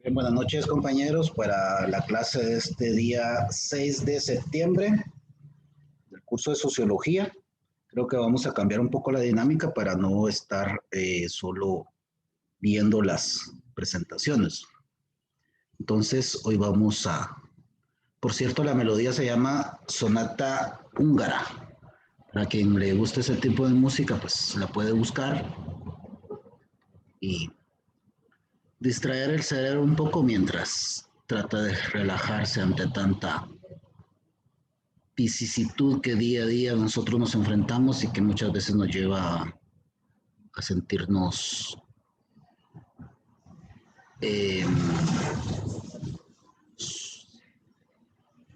Bien, buenas noches, compañeros, para la clase de este día 6 de septiembre del curso de Sociología. Creo que vamos a cambiar un poco la dinámica para no estar solo viendo las presentaciones. Entonces, hoy vamos a... Por cierto, la melodía se llama Sonata Húngara. Para quien le guste ese tipo de música, pues la puede buscar y distraer el cerebro un poco mientras trata de relajarse ante tanta vicisitud que día a día nosotros nos enfrentamos y que muchas veces nos lleva a sentirnos eh,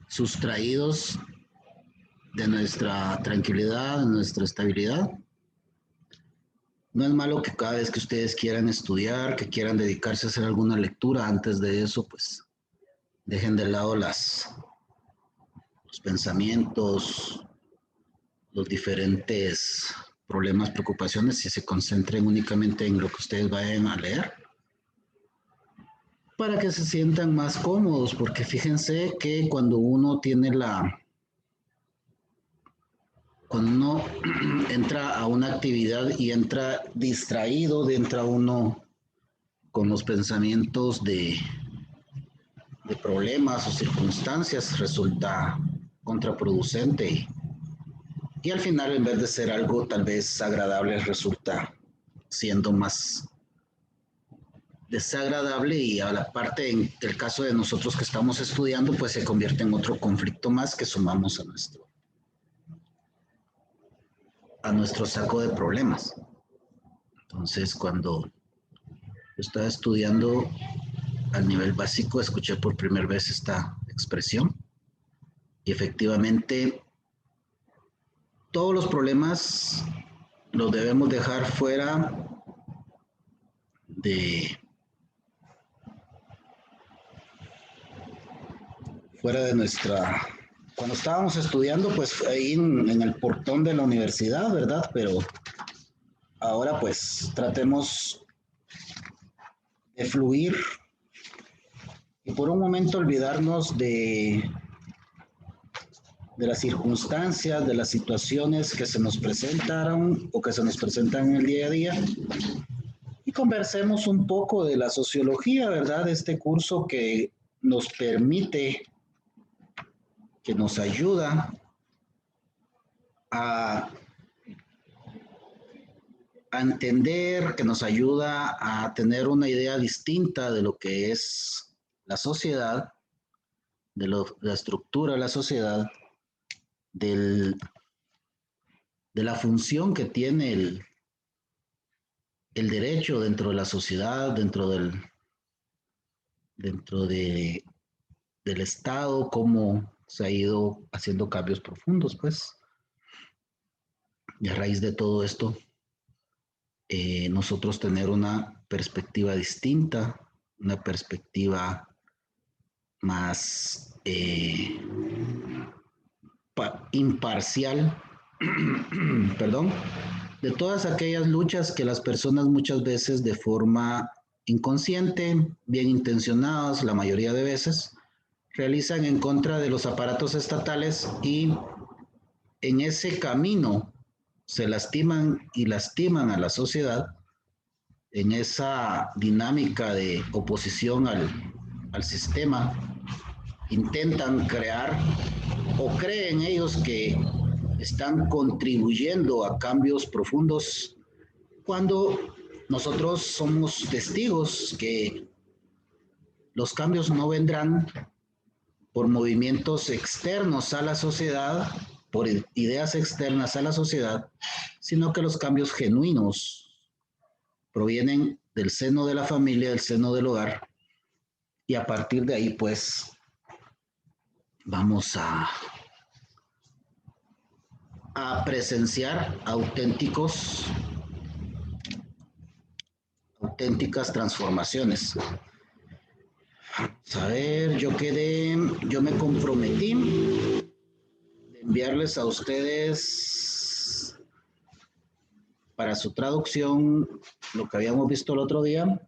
sustraídos de nuestra tranquilidad, de nuestra estabilidad. No es malo que cada vez que ustedes quieran estudiar, que quieran dedicarse a hacer alguna lectura, antes de eso, pues dejen de lado los pensamientos, los diferentes problemas, preocupaciones y se concentren únicamente en lo que ustedes vayan a leer para que se sientan más cómodos, porque fíjense que cuando uno entra a una actividad y entra distraído, entra uno con los pensamientos de problemas o circunstancias, resulta contraproducente y al final, en vez de ser algo tal vez agradable, resulta siendo más desagradable y a la parte en el caso de nosotros que estamos estudiando, pues se convierte en otro conflicto más que sumamos a nuestro saco de problemas. Entonces, cuando yo estaba estudiando al nivel básico, escuché por primera vez esta expresión y efectivamente todos los problemas los debemos dejar de, fuera de nuestra... Cuando estábamos estudiando, pues ahí en el portón de la universidad, ¿verdad? Pero ahora pues tratemos de fluir y por un momento olvidarnos de las circunstancias, de las situaciones que se nos presentaron o que se nos presentan en el día a día y conversemos un poco de la sociología, ¿verdad? Este curso que nos permite, que nos ayuda a entender, que nos ayuda a tener una idea distinta de lo que es la sociedad, la estructura de la sociedad, del, de la función que tiene el derecho dentro de la sociedad, dentro del Estado, cómo se ha ido haciendo cambios profundos, pues. Y a raíz de todo esto, nosotros tener una perspectiva distinta, una perspectiva más imparcial, perdón, de todas aquellas luchas que las personas muchas veces de forma inconsciente, bien intencionadas, la mayoría de veces, realizan en contra de los aparatos estatales y en ese camino se lastiman y lastiman a la sociedad en esa dinámica de oposición al sistema, intentan crear o creen ellos que están contribuyendo a cambios profundos cuando nosotros somos testigos que los cambios no vendrán por movimientos externos a la sociedad, por ideas externas a la sociedad, sino que los cambios genuinos provienen del seno de la familia, del seno del hogar, y a partir de ahí, pues, vamos a presenciar auténticas transformaciones. A ver, yo me comprometí de enviarles a ustedes para su traducción lo que habíamos visto el otro día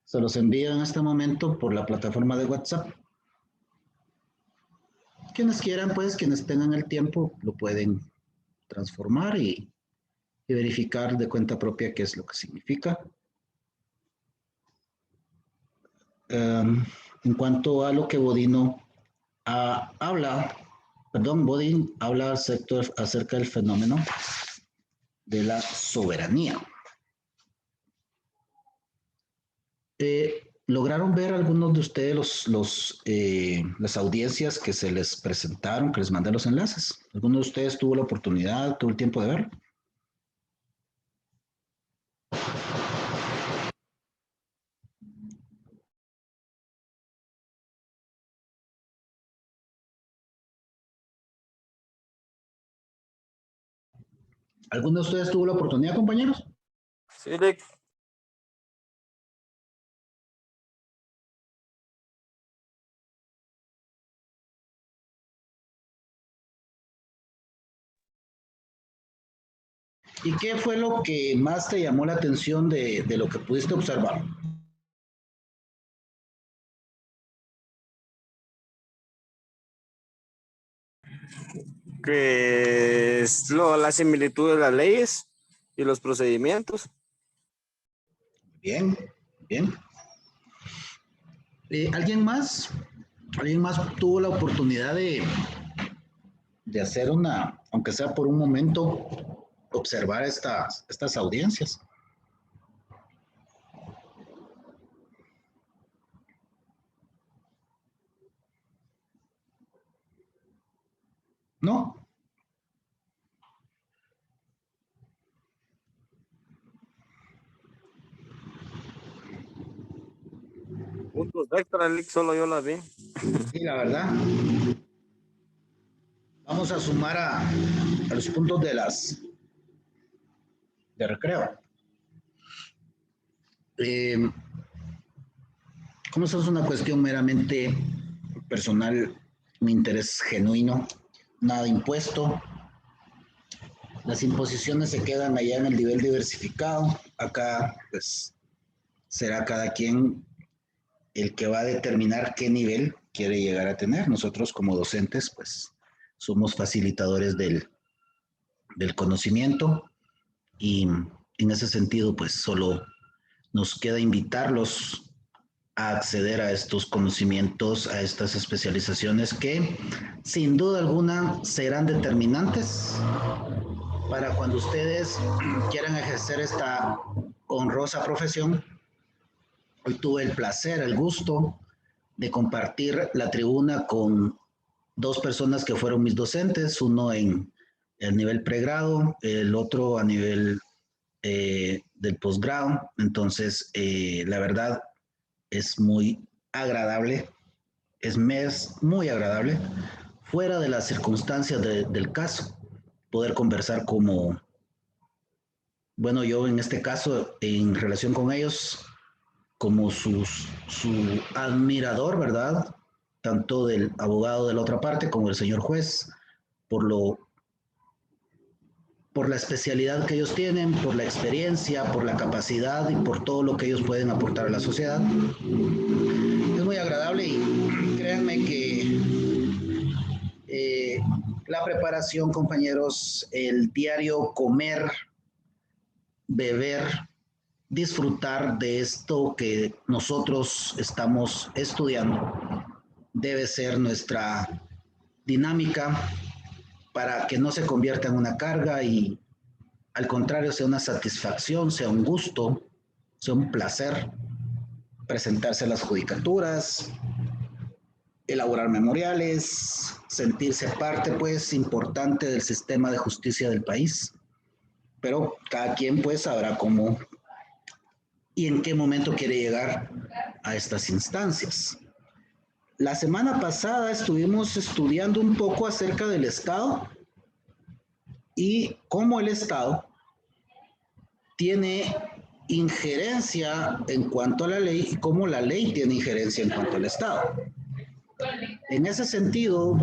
Se los envío en este momento por la plataforma de WhatsApp. Quienes quieran, pues, quienes tengan el tiempo, lo pueden transformar y verificar de cuenta propia qué es lo que significa. En cuanto a lo que Bodin habla acerca del fenómeno de la soberanía. ¿Lograron ver algunos de ustedes las audiencias que se les presentaron, que les mandé los enlaces? ¿Alguno de ustedes tuvo la oportunidad, tuvo el tiempo de verlo? ¿Alguno de ustedes tuvo la oportunidad, compañeros? Sí, Rick. ¿Y qué fue lo que más te llamó la atención de lo que pudiste observar? Que es la similitud de las leyes y los procedimientos. Bien, bien. ¿Alguien más? ¿Alguien más tuvo la oportunidad de hacer aunque sea por un momento, observar estas audiencias? ¿No? Puntos extra, Rick, solo yo las vi. Sí, la verdad. Vamos a sumar a los puntos de recreo. Como eso es una cuestión meramente personal, mi interés genuino, nada impuesto. Las imposiciones se quedan allá en el nivel diversificado. Acá, pues, será cada quien el que va a determinar qué nivel quiere llegar a tener. Nosotros como docentes, pues, somos facilitadores del conocimiento y en ese sentido, pues, solo nos queda invitarlos a acceder a estos conocimientos, a estas especializaciones que sin duda alguna serán determinantes para cuando ustedes quieran ejercer esta honrosa profesión. Hoy tuve el placer, el gusto de compartir la tribuna con dos personas que fueron mis docentes, uno en el nivel pregrado, el otro a nivel del posgrado. Entonces, la verdad es muy agradable, es muy agradable, fuera de las circunstancias del caso, poder conversar como, bueno, yo en este caso, en relación con ellos, como su admirador, ¿verdad? Tanto del abogado de la otra parte como del señor juez, por por la especialidad que ellos tienen, por la experiencia, por la capacidad y por todo lo que ellos pueden aportar a la sociedad. Es muy agradable y créanme que la preparación, compañeros, el diario comer, beber, disfrutar de esto que nosotros estamos estudiando debe ser nuestra dinámica para que no se convierta en una carga y al contrario sea una satisfacción, sea un gusto, sea un placer presentarse las judicaturas, elaborar memoriales, sentirse parte pues importante del sistema de justicia del país. Pero cada quien pues sabrá cómo y en qué momento quiere llegar a estas instancias. La semana pasada estuvimos estudiando un poco acerca del Estado y cómo el Estado tiene injerencia en cuanto a la ley y cómo la ley tiene injerencia en cuanto al Estado. En ese sentido,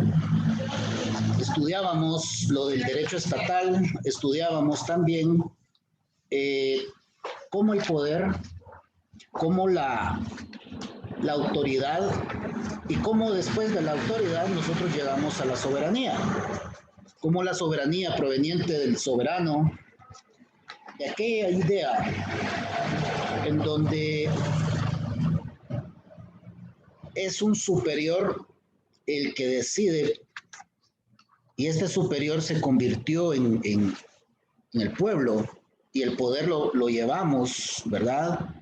estudiábamos lo del derecho estatal, estudiábamos también cómo el poder cómo la autoridad y cómo después de la autoridad nosotros llegamos a la soberanía. Cómo la soberanía proveniente del soberano, de aquella idea en donde es un superior el que decide y este superior se convirtió en el pueblo y el poder lo llevamos, ¿verdad?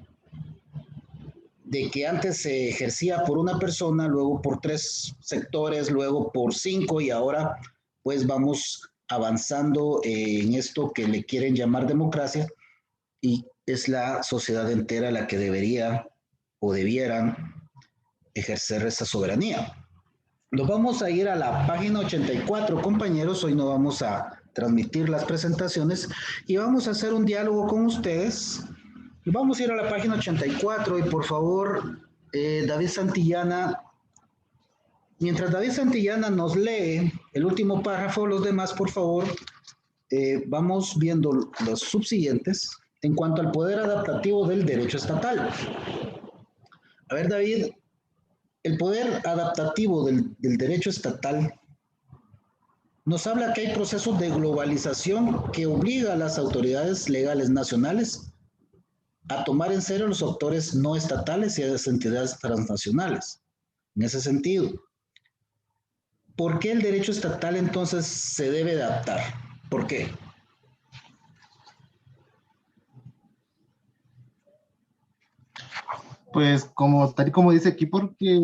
De que antes se ejercía por una persona, luego por 3 sectores, luego por 5 y ahora pues vamos avanzando en esto que le quieren llamar democracia y es la sociedad entera la que debería o debieran ejercer esa soberanía. Nos vamos a ir a la página 84, compañeros. Hoy no vamos a transmitir las presentaciones y vamos a hacer un diálogo con ustedes. Vamos a ir a la página 84 y por favor, David Santillana, mientras David Santillana nos lee el último párrafo, los demás, por favor, vamos viendo los subsiguientes en cuanto al poder adaptativo del derecho estatal. A ver, David, el poder adaptativo del derecho estatal nos habla que hay procesos de globalización que obliga a las autoridades legales nacionales a tomar en serio los actores no estatales y a las entidades transnacionales. En ese sentido, ¿por qué el derecho estatal entonces se debe adaptar? ¿Por qué? Pues tal y como dice aquí, porque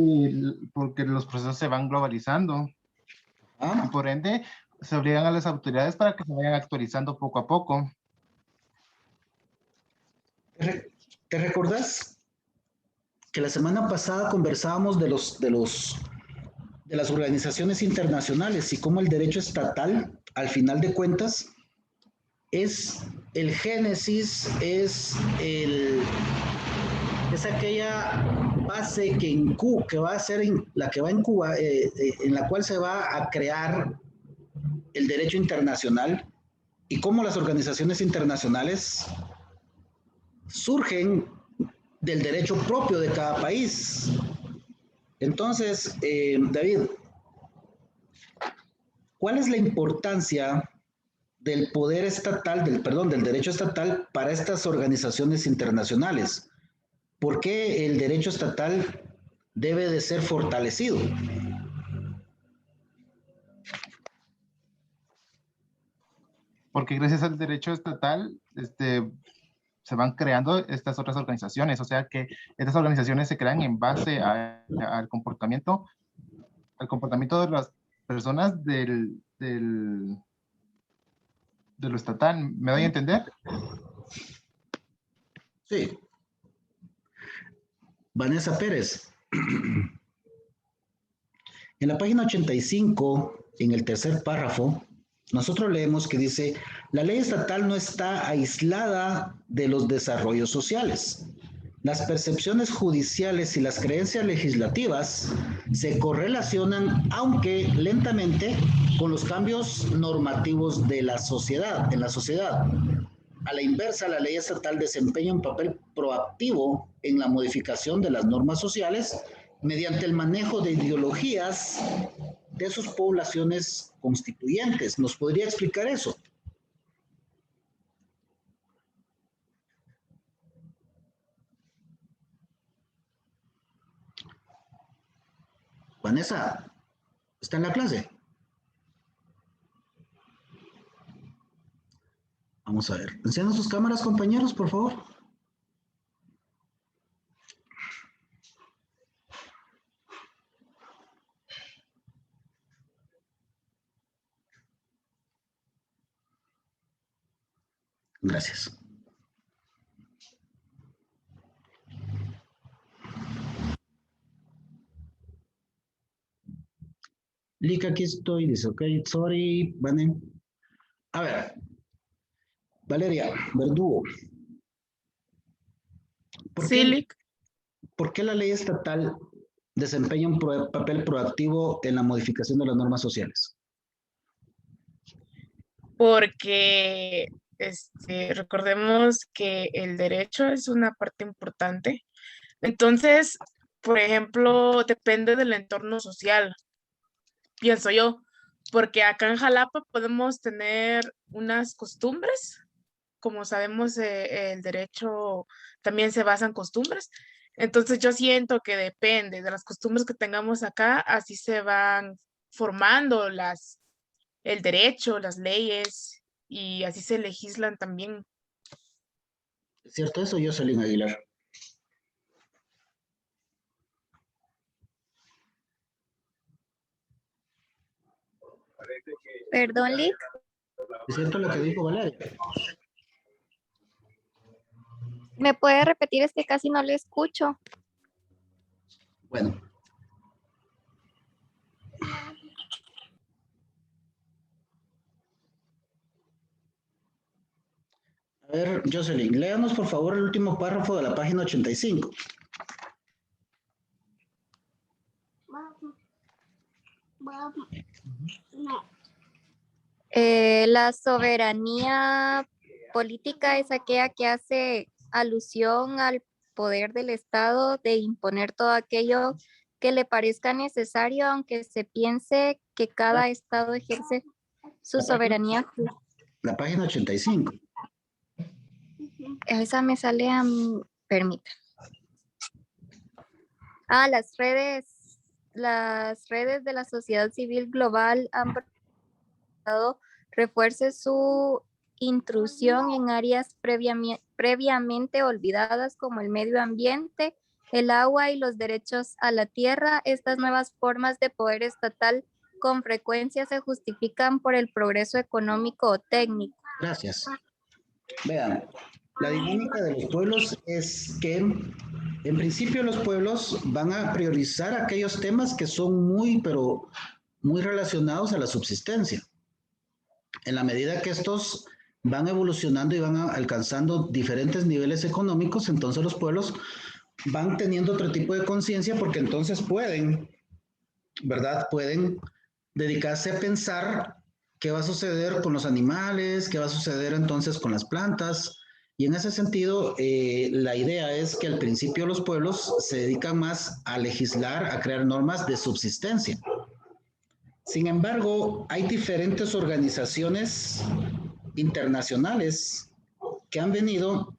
los procesos se van globalizando y por ende se obligan a las autoridades para que se vayan actualizando poco a poco. ¿Te recordás que la semana pasada conversábamos de las organizaciones internacionales y cómo el derecho estatal, al final de cuentas, es el génesis, es aquella base que va a ser la que va en Cuba, en la cual se va a crear el derecho internacional y cómo las organizaciones internacionales surgen del derecho propio de cada país. Entonces, David, ¿cuál es la importancia del poder estatal, del derecho estatal para estas organizaciones internacionales? ¿Por qué el derecho estatal debe de ser fortalecido? Porque gracias al derecho estatal, se van creando estas otras organizaciones, o sea que estas organizaciones se crean en base al comportamiento de las personas de lo estatal. ¿Me doy a entender? Sí. Vanessa Pérez. En la página 85, en el tercer párrafo, nosotros leemos que dice, la ley estatal no está aislada de los desarrollos sociales. Las percepciones judiciales y las creencias legislativas se correlacionan, aunque lentamente, con los cambios normativos de la sociedad, en la sociedad. A la inversa, la ley estatal desempeña un papel proactivo en la modificación de las normas sociales mediante el manejo de ideologías de sus poblaciones constituyentes. ¿Nos podría explicar eso? Vanessa, ¿está en la clase? Vamos a ver. Enciendan sus cámaras, compañeros, por favor. Gracias. Lica, aquí estoy, dice, ok, sorry, Vane. A ver, Valeria, Verdugo. ¿Por qué la ley estatal desempeña un papel proactivo en la modificación de las normas sociales? Porque Recordemos que el derecho es una parte importante. Entonces, por ejemplo, depende del entorno social, pienso yo, porque acá en Jalapa podemos tener unas costumbres. Como sabemos, el derecho también se basa en costumbres. Entonces yo siento que depende de las costumbres que tengamos acá, así se van formando el derecho, las leyes, y así se legislan también. ¿Es cierto eso, Jocelyn Aguilar? Perdón, Lick. ¿Es cierto lo que dijo Valeria? ¿Me puede repetir? Es que casi no le escucho. Bueno. A ver, Jocelyn, léanos por favor el último párrafo de la página 85. La soberanía política es aquella que hace alusión al poder del Estado de imponer todo aquello que le parezca necesario, aunque se piense que cada Estado ejerce su soberanía. La página 85. Esa me sale a mí, permita. Las redes de la sociedad civil global han refuerce su intrusión en áreas previamente olvidadas como el medio ambiente, el agua y los derechos a la tierra. Estas nuevas formas de poder estatal con frecuencia se justifican por el progreso económico o técnico. Gracias. Vean, la dinámica de los pueblos es que en principio los pueblos van a priorizar aquellos temas que son muy relacionados a la subsistencia. En la medida que estos van evolucionando y van alcanzando diferentes niveles económicos, entonces los pueblos van teniendo otro tipo de conciencia porque entonces pueden, ¿verdad? Pueden dedicarse a pensar qué va a suceder con los animales, qué va a suceder entonces con las plantas. Y en ese sentido, la idea es que al principio los pueblos se dedican más a legislar, a crear normas de subsistencia. Sin embargo, hay diferentes organizaciones internacionales que han venido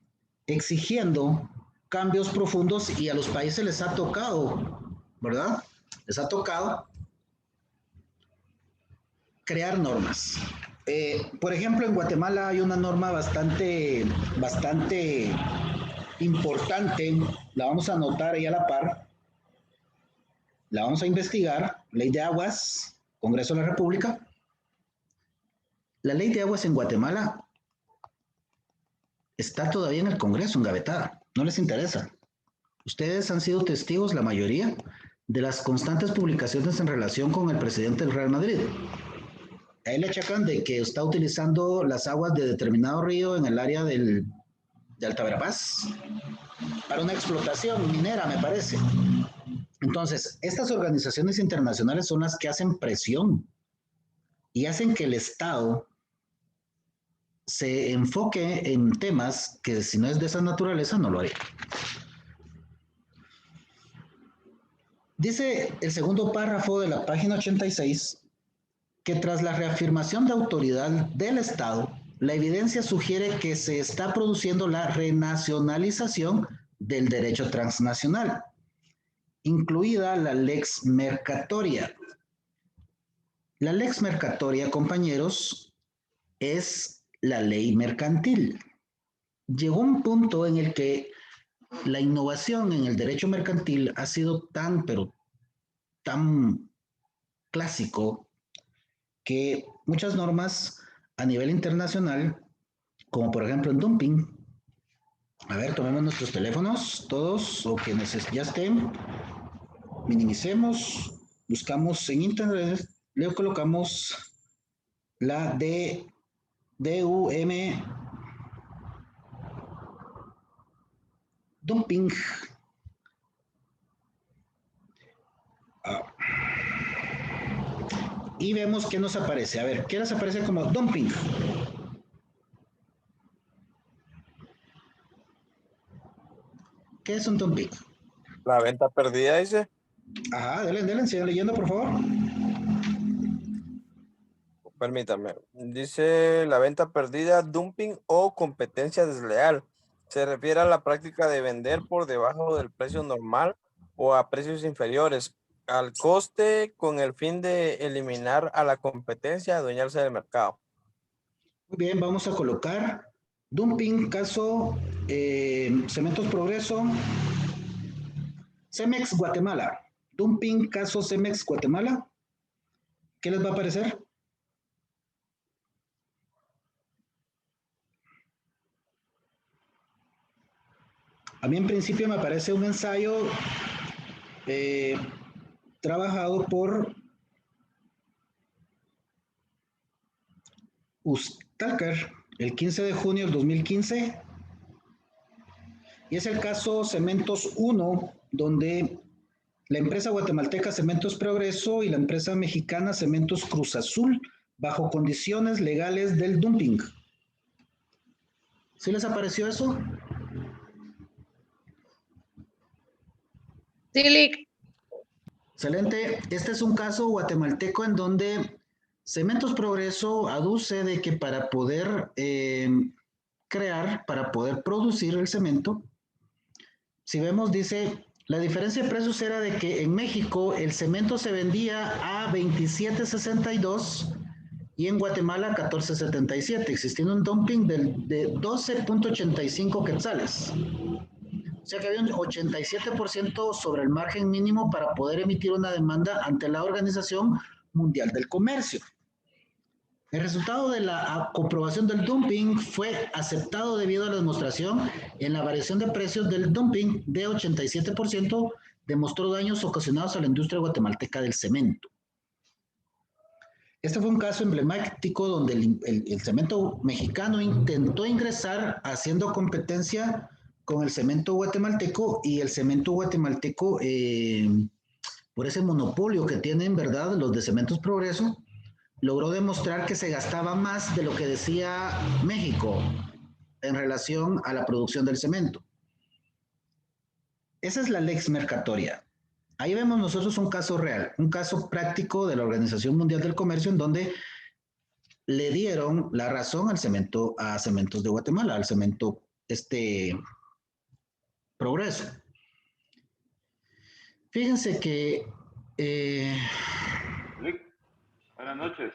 exigiendo cambios profundos y a los países les ha tocado, ¿verdad? Les ha tocado crear normas. Por ejemplo, en Guatemala hay una norma bastante importante, la vamos a anotar ahí a la par, la vamos a investigar, Ley de Aguas, Congreso de la República. La Ley de Aguas en Guatemala está todavía en el Congreso, engavetada, no les interesa. Ustedes han sido testigos, la mayoría, de las constantes publicaciones en relación con el presidente del Real Madrid. A él le achacan de que está utilizando las aguas de determinado río en el área de Alta Verapaz para una explotación minera, me parece. Entonces, estas organizaciones internacionales son las que hacen presión y hacen que el Estado se enfoque en temas que si no es de esa naturaleza no lo haría. Dice el segundo párrafo de la página 86 que tras la reafirmación de autoridad del Estado, la evidencia sugiere que se está produciendo la renacionalización del derecho transnacional, incluida la lex mercatoria. La lex mercatoria, compañeros, es la ley mercantil. Llegó un punto en el que la innovación en el derecho mercantil ha sido tan clásico que muchas normas a nivel internacional, como por ejemplo en dumping, a ver, tomemos nuestros teléfonos, todos, o quienes ya estén, minimicemos, buscamos en internet, le colocamos la DUM, dumping. Y vemos qué nos aparece. A ver, ¿qué nos aparece como dumping? ¿Qué es un dumping? La venta perdida, dice. Ajá, denle, sigan leyendo, por favor. Permítame. Dice la venta perdida, dumping o competencia desleal. Se refiere a la práctica de vender por debajo del precio normal o a precios inferiores al coste con el fin de eliminar a la competencia, adueñarse del mercado. Muy bien, vamos a colocar dumping, caso Cementos Progreso, Cemex Guatemala. Dumping, caso Cemex Guatemala. ¿Qué les va a parecer? A mí en principio me parece un ensayo trabajado por Ustalker el 15 de junio del 2015 y es el caso Cementos 1, donde la empresa guatemalteca Cementos Progreso y la empresa mexicana Cementos Cruz Azul bajo condiciones legales del dumping. ¿Sí les apareció eso? Sí, Lick. Excelente. Este es un caso guatemalteco en donde Cementos Progreso aduce de que para poder para poder producir el cemento, si vemos, dice, la diferencia de precios era de que en México el cemento se vendía a 27.62 y en Guatemala 14.77, existiendo un dumping de 12.85 quetzales. O sea que había un 87% sobre el margen mínimo para poder emitir una demanda ante la Organización Mundial del Comercio. El resultado de la comprobación del dumping fue aceptado debido a la demostración en la variación de precios del dumping de 87%, demostró daños ocasionados a la industria guatemalteca del cemento. Este fue un caso emblemático donde el cemento mexicano intentó ingresar haciendo competencia con el cemento guatemalteco y el cemento guatemalteco, por ese monopolio que tienen, ¿verdad?, los de Cementos Progreso, logró demostrar que se gastaba más de lo que decía México en relación a la producción del cemento. Esa es la lex mercatoria. Ahí vemos nosotros un caso real, un caso práctico de la Organización Mundial del Comercio en donde le dieron la razón al cemento, a Cementos de Guatemala, al cemento Progreso. Fíjense que... Buenas noches.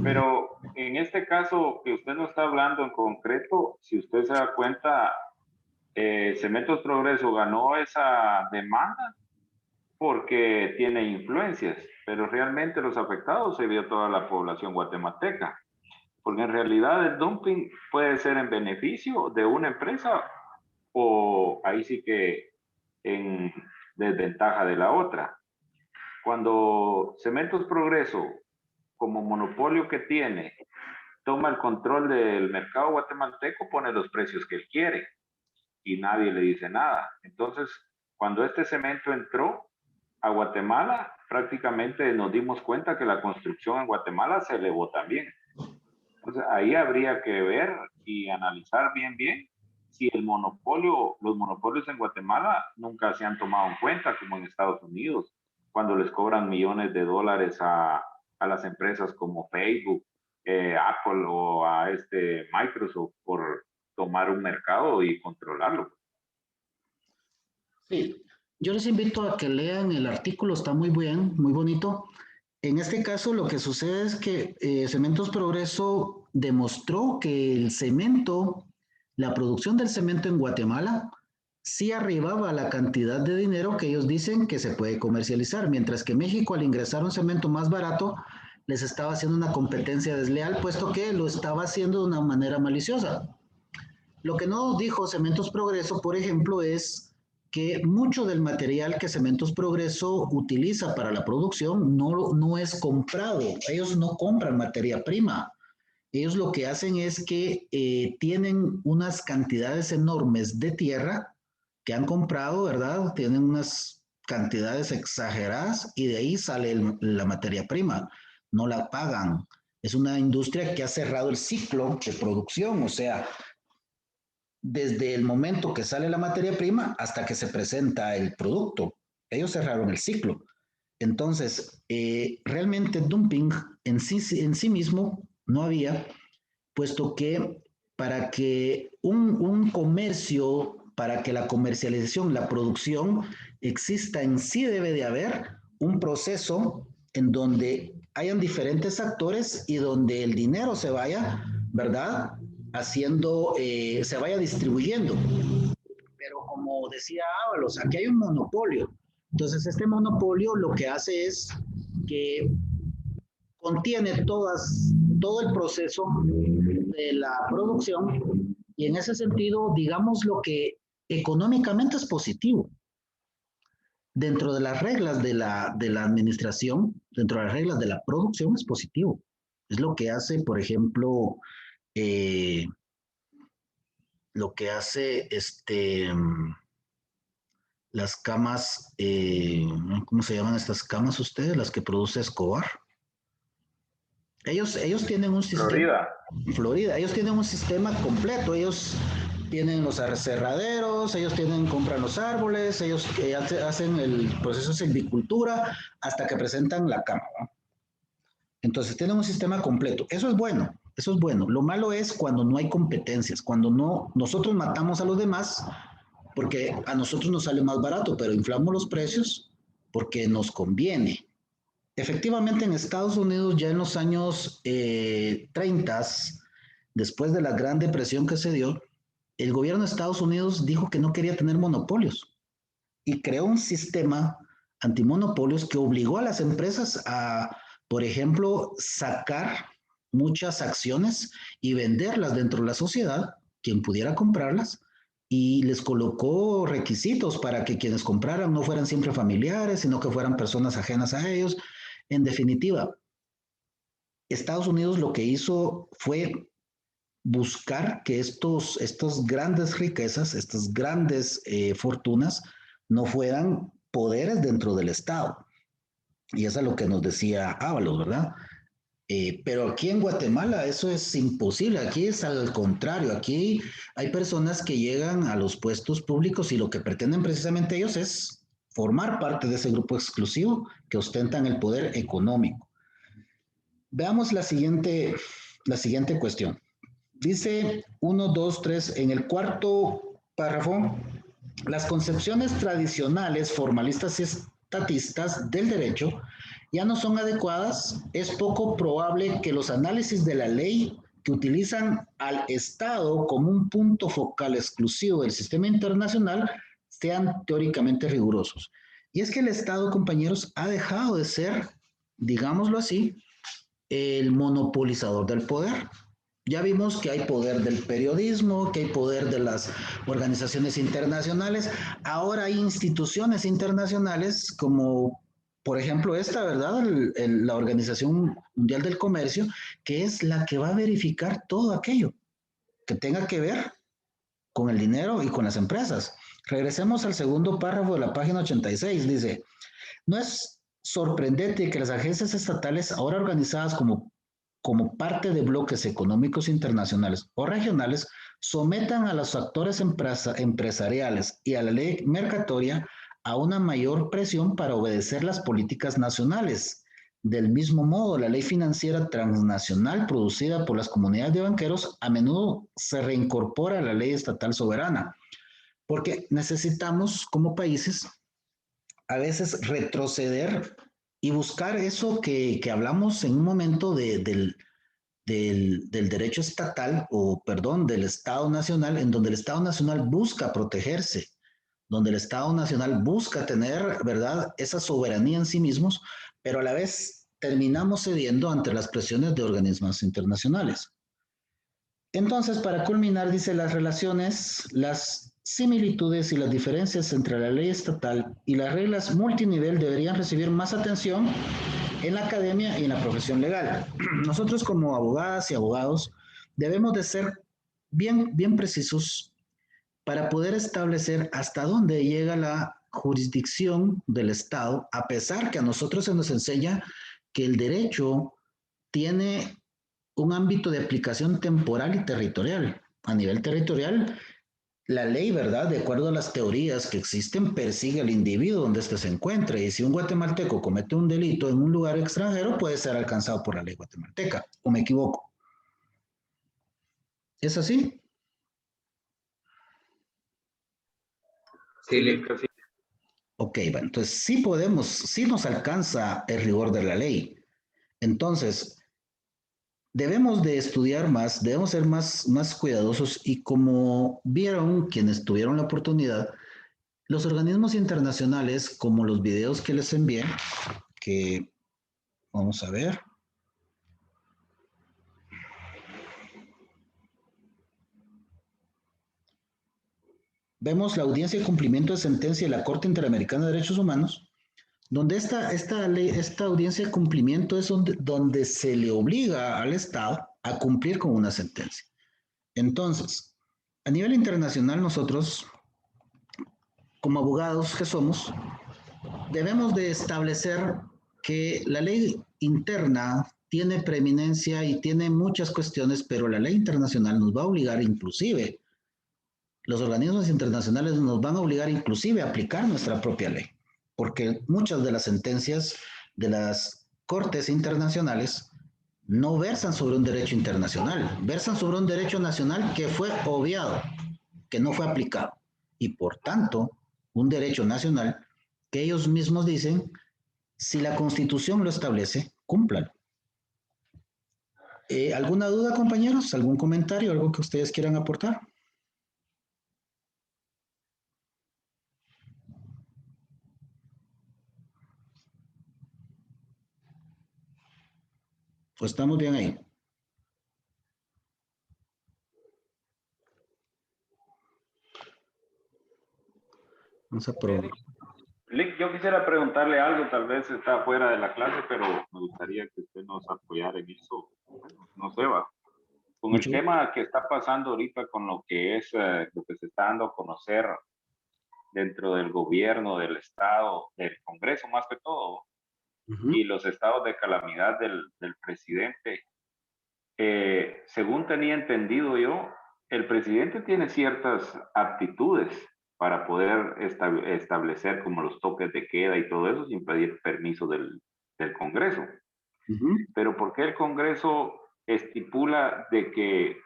Pero en este caso que usted nos está hablando en concreto, si usted se da cuenta, Cementos Progreso ganó esa demanda porque tiene influencias, pero realmente los afectados se vio toda la población guatemalteca, porque en realidad el dumping puede ser en beneficio de una empresa o ahí sí que en desventaja de la otra. Cuando Cementos Progreso, como monopolio que tiene, toma el control del mercado guatemalteco, pone los precios que él quiere y nadie le dice nada. Entonces, cuando este cemento entró a Guatemala, prácticamente nos dimos cuenta que la construcción en Guatemala se elevó también. Entonces, ahí habría que ver y analizar bien si los monopolios en Guatemala nunca se han tomado en cuenta, como en Estados Unidos, cuando les cobran millones de dólares a las empresas como Facebook, Apple o a Microsoft por tomar un mercado y controlarlo. Sí, yo les invito a que lean el artículo, está muy bien, muy bonito. En este caso lo que sucede es que Cementos Progreso demostró que el cemento, la producción del cemento en Guatemala, sí arribaba a la cantidad de dinero que ellos dicen que se puede comercializar, mientras que México al ingresar un cemento más barato les estaba haciendo una competencia desleal, puesto que lo estaba haciendo de una manera maliciosa. Lo que no dijo Cementos Progreso, por ejemplo, es que mucho del material que Cementos Progreso utiliza para la producción no es comprado. Ellos no compran materia prima. Ellos lo que hacen es que tienen unas cantidades enormes de tierra que han comprado, ¿verdad? Tienen unas cantidades exageradas y de ahí sale la materia prima. No la pagan. Es una industria que ha cerrado el ciclo de producción, o sea, desde el momento que sale la materia prima hasta que se presenta el producto. Ellos cerraron el ciclo. Entonces, realmente dumping en sí mismo no había, puesto que para que un comercio, para que la comercialización, la producción exista en sí, debe de haber un proceso en donde hayan diferentes actores y donde el dinero se vaya, ¿verdad? Haciendo, se vaya distribuyendo. Pero como decía Ábalos, aquí hay un monopolio. Entonces, este monopolio lo que hace es que contiene todo el proceso de la producción y en ese sentido, digamos lo que económicamente es positivo. Dentro de las reglas de la administración, dentro de las reglas de la producción es positivo. Es lo que hace, por ejemplo, lo que hace las camas, ¿cómo se llaman estas camas ustedes? Las que produce Escobar. Ellos tienen un sistema. Florida. Ellos tienen un sistema completo. Ellos tienen los aserraderos, ellos compran los árboles, ellos hacen el proceso de silvicultura hasta que presentan la cama, ¿no? Entonces tienen un sistema completo. Eso es bueno, eso es bueno. Lo malo es cuando no hay competencias, cuando no nosotros matamos a los demás porque a nosotros nos sale más barato, pero inflamos los precios porque nos conviene. Efectivamente, en Estados Unidos ya en los años 30, después de la Gran Depresión que se dio, el gobierno de Estados Unidos dijo que no quería tener monopolios y creó un sistema antimonopolios que obligó a las empresas a, por ejemplo, sacar muchas acciones y venderlas dentro de la sociedad, quien pudiera comprarlas, y les colocó requisitos para que quienes compraran no fueran siempre familiares, sino que fueran personas ajenas a ellos. En definitiva, Estados Unidos lo que hizo fue buscar que estas grandes riquezas, estas grandes fortunas, no fueran poderes dentro del Estado. Y eso es lo que nos decía Ábalos, ¿verdad? Pero aquí en Guatemala eso es imposible, aquí es al contrario, aquí hay personas que llegan a los puestos públicos y lo que pretenden precisamente ellos es formar parte de ese grupo exclusivo que ostentan el poder económico. Veamos la siguiente cuestión. Dice 1, 2, 3, en el cuarto párrafo, las concepciones tradicionales, formalistas y estatistas del derecho ya no son adecuadas. Es poco probable que los análisis de la ley que utilizan al Estado como un punto focal exclusivo del sistema internacional sean teóricamente rigurosos. Y es que el Estado, compañeros, ha dejado de ser, digámoslo así, el monopolizador del poder. Ya vimos que hay poder del periodismo, que hay poder de las organizaciones internacionales. Ahora hay instituciones internacionales como, por ejemplo, esta, ¿verdad? La Organización Mundial del Comercio, que es la que va a verificar todo aquello que tenga que ver con el dinero y con las empresas. Regresemos al segundo párrafo de la página 86. Dice, no es sorprendente que las agencias estatales, ahora organizadas como parte de bloques económicos internacionales o regionales, sometan a los actores empresariales y a la ley mercatoria a una mayor presión para obedecer las políticas nacionales. Del mismo modo, la ley financiera transnacional producida por las comunidades de banqueros a menudo se reincorpora a la ley estatal soberana, porque necesitamos como países a veces retroceder y buscar eso que hablamos en un momento del derecho estatal, o perdón, del Estado Nacional, en donde el Estado Nacional busca protegerse, donde el Estado Nacional busca tener, ¿verdad?, esa soberanía en sí mismos, pero a la vez terminamos cediendo ante las presiones de organismos internacionales. Entonces, para culminar, dice, las relaciones, las similitudes y las diferencias entre la ley estatal y las reglas multinivel deberían recibir más atención en la academia y en la profesión legal. Nosotros como abogadas y abogados debemos de ser bien precisos para poder establecer hasta dónde llega la jurisdicción del Estado, a pesar que a nosotros se nos enseña que el derecho tiene un ámbito de aplicación temporal y territorial. A nivel territorial, la ley, ¿verdad? De acuerdo a las teorías que existen, persigue al individuo donde éste se encuentre. Y si un guatemalteco comete un delito en un lugar extranjero, puede ser alcanzado por la ley guatemalteca. ¿O me equivoco? ¿Es así? Sí, Lick, sí. Ok, bueno, entonces sí podemos, sí nos alcanza el rigor de la ley. Entonces, debemos de estudiar más, debemos ser más cuidadosos y como vieron quienes tuvieron la oportunidad, los organismos internacionales, como los videos que les envié, que vamos a ver. Vemos la audiencia de cumplimiento de sentencia de la Corte Interamericana de Derechos Humanos, donde esta audiencia de cumplimiento es donde se le obliga al Estado a cumplir con una sentencia. Entonces, a nivel internacional nosotros, como abogados que somos, debemos de establecer que la ley interna tiene preeminencia y tiene muchas cuestiones, pero la ley internacional nos va a obligar inclusive, los organismos internacionales nos van a obligar inclusive a aplicar nuestra propia ley, porque muchas de las sentencias de las cortes internacionales no versan sobre un derecho internacional, versan sobre un derecho nacional que fue obviado, que no fue aplicado, y por tanto, un derecho nacional que ellos mismos dicen, si la Constitución lo establece, cúmplalo. ¿Alguna duda, compañeros? ¿Algún comentario? ¿Algo que ustedes quieran aportar? Pues estamos bien ahí. Vamos a probar. Lick, yo quisiera preguntarle algo, tal vez está fuera de la clase, pero me gustaría que usted nos apoyara en eso. Bueno, no sé, va. Con el tema que está pasando ahorita con lo que es lo que se está dando a conocer dentro del gobierno, del Estado, del Congreso más que todo, y los estados de calamidad del presidente, según tenía entendido yo, el presidente tiene ciertas aptitudes para poder establecer como los toques de queda y todo eso sin pedir permiso del Congreso. Pero ¿por qué el Congreso estipula de que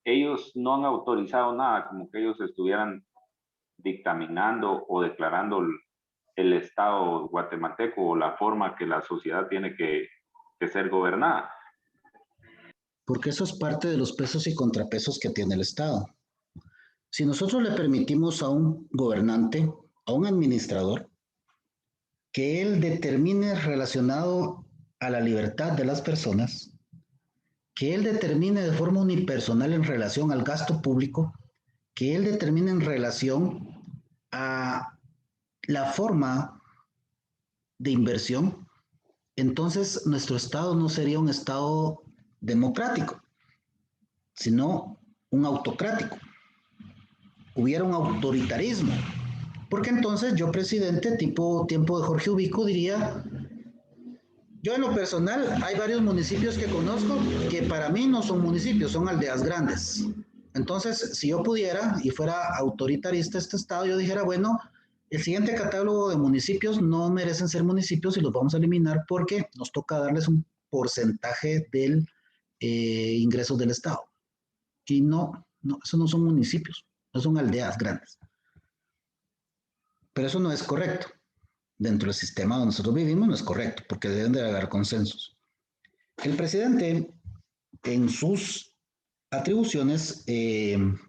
ellos no han autorizado nada, como que ellos estuvieran dictaminando o declarando el Estado guatemalteco o la forma que la sociedad tiene que ser gobernada? Porque eso es parte de los pesos y contrapesos que tiene el Estado. Si nosotros le permitimos a un gobernante, a un administrador, que él determine relacionado a la libertad de las personas, que él determine de forma unipersonal en relación al gasto público, que él determine en relación a la forma de inversión, entonces nuestro Estado no sería un Estado democrático, sino un autocrático. Hubiera un autoritarismo, porque entonces yo, presidente, tipo tiempo de Jorge Ubico, diría, yo en lo personal hay varios municipios que conozco que para mí no son municipios, son aldeas grandes. Entonces, si yo pudiera y fuera autoritarista este estado, yo dijera, bueno, el siguiente catálogo de municipios no merecen ser municipios y los vamos a eliminar porque nos toca darles un porcentaje del ingresos del estado. Y no, esos no son municipios, no son aldeas grandes. Pero eso no es correcto. Dentro del sistema donde nosotros vivimos no es correcto, porque deben de haber consensos. El presidente, en sus atribuciones,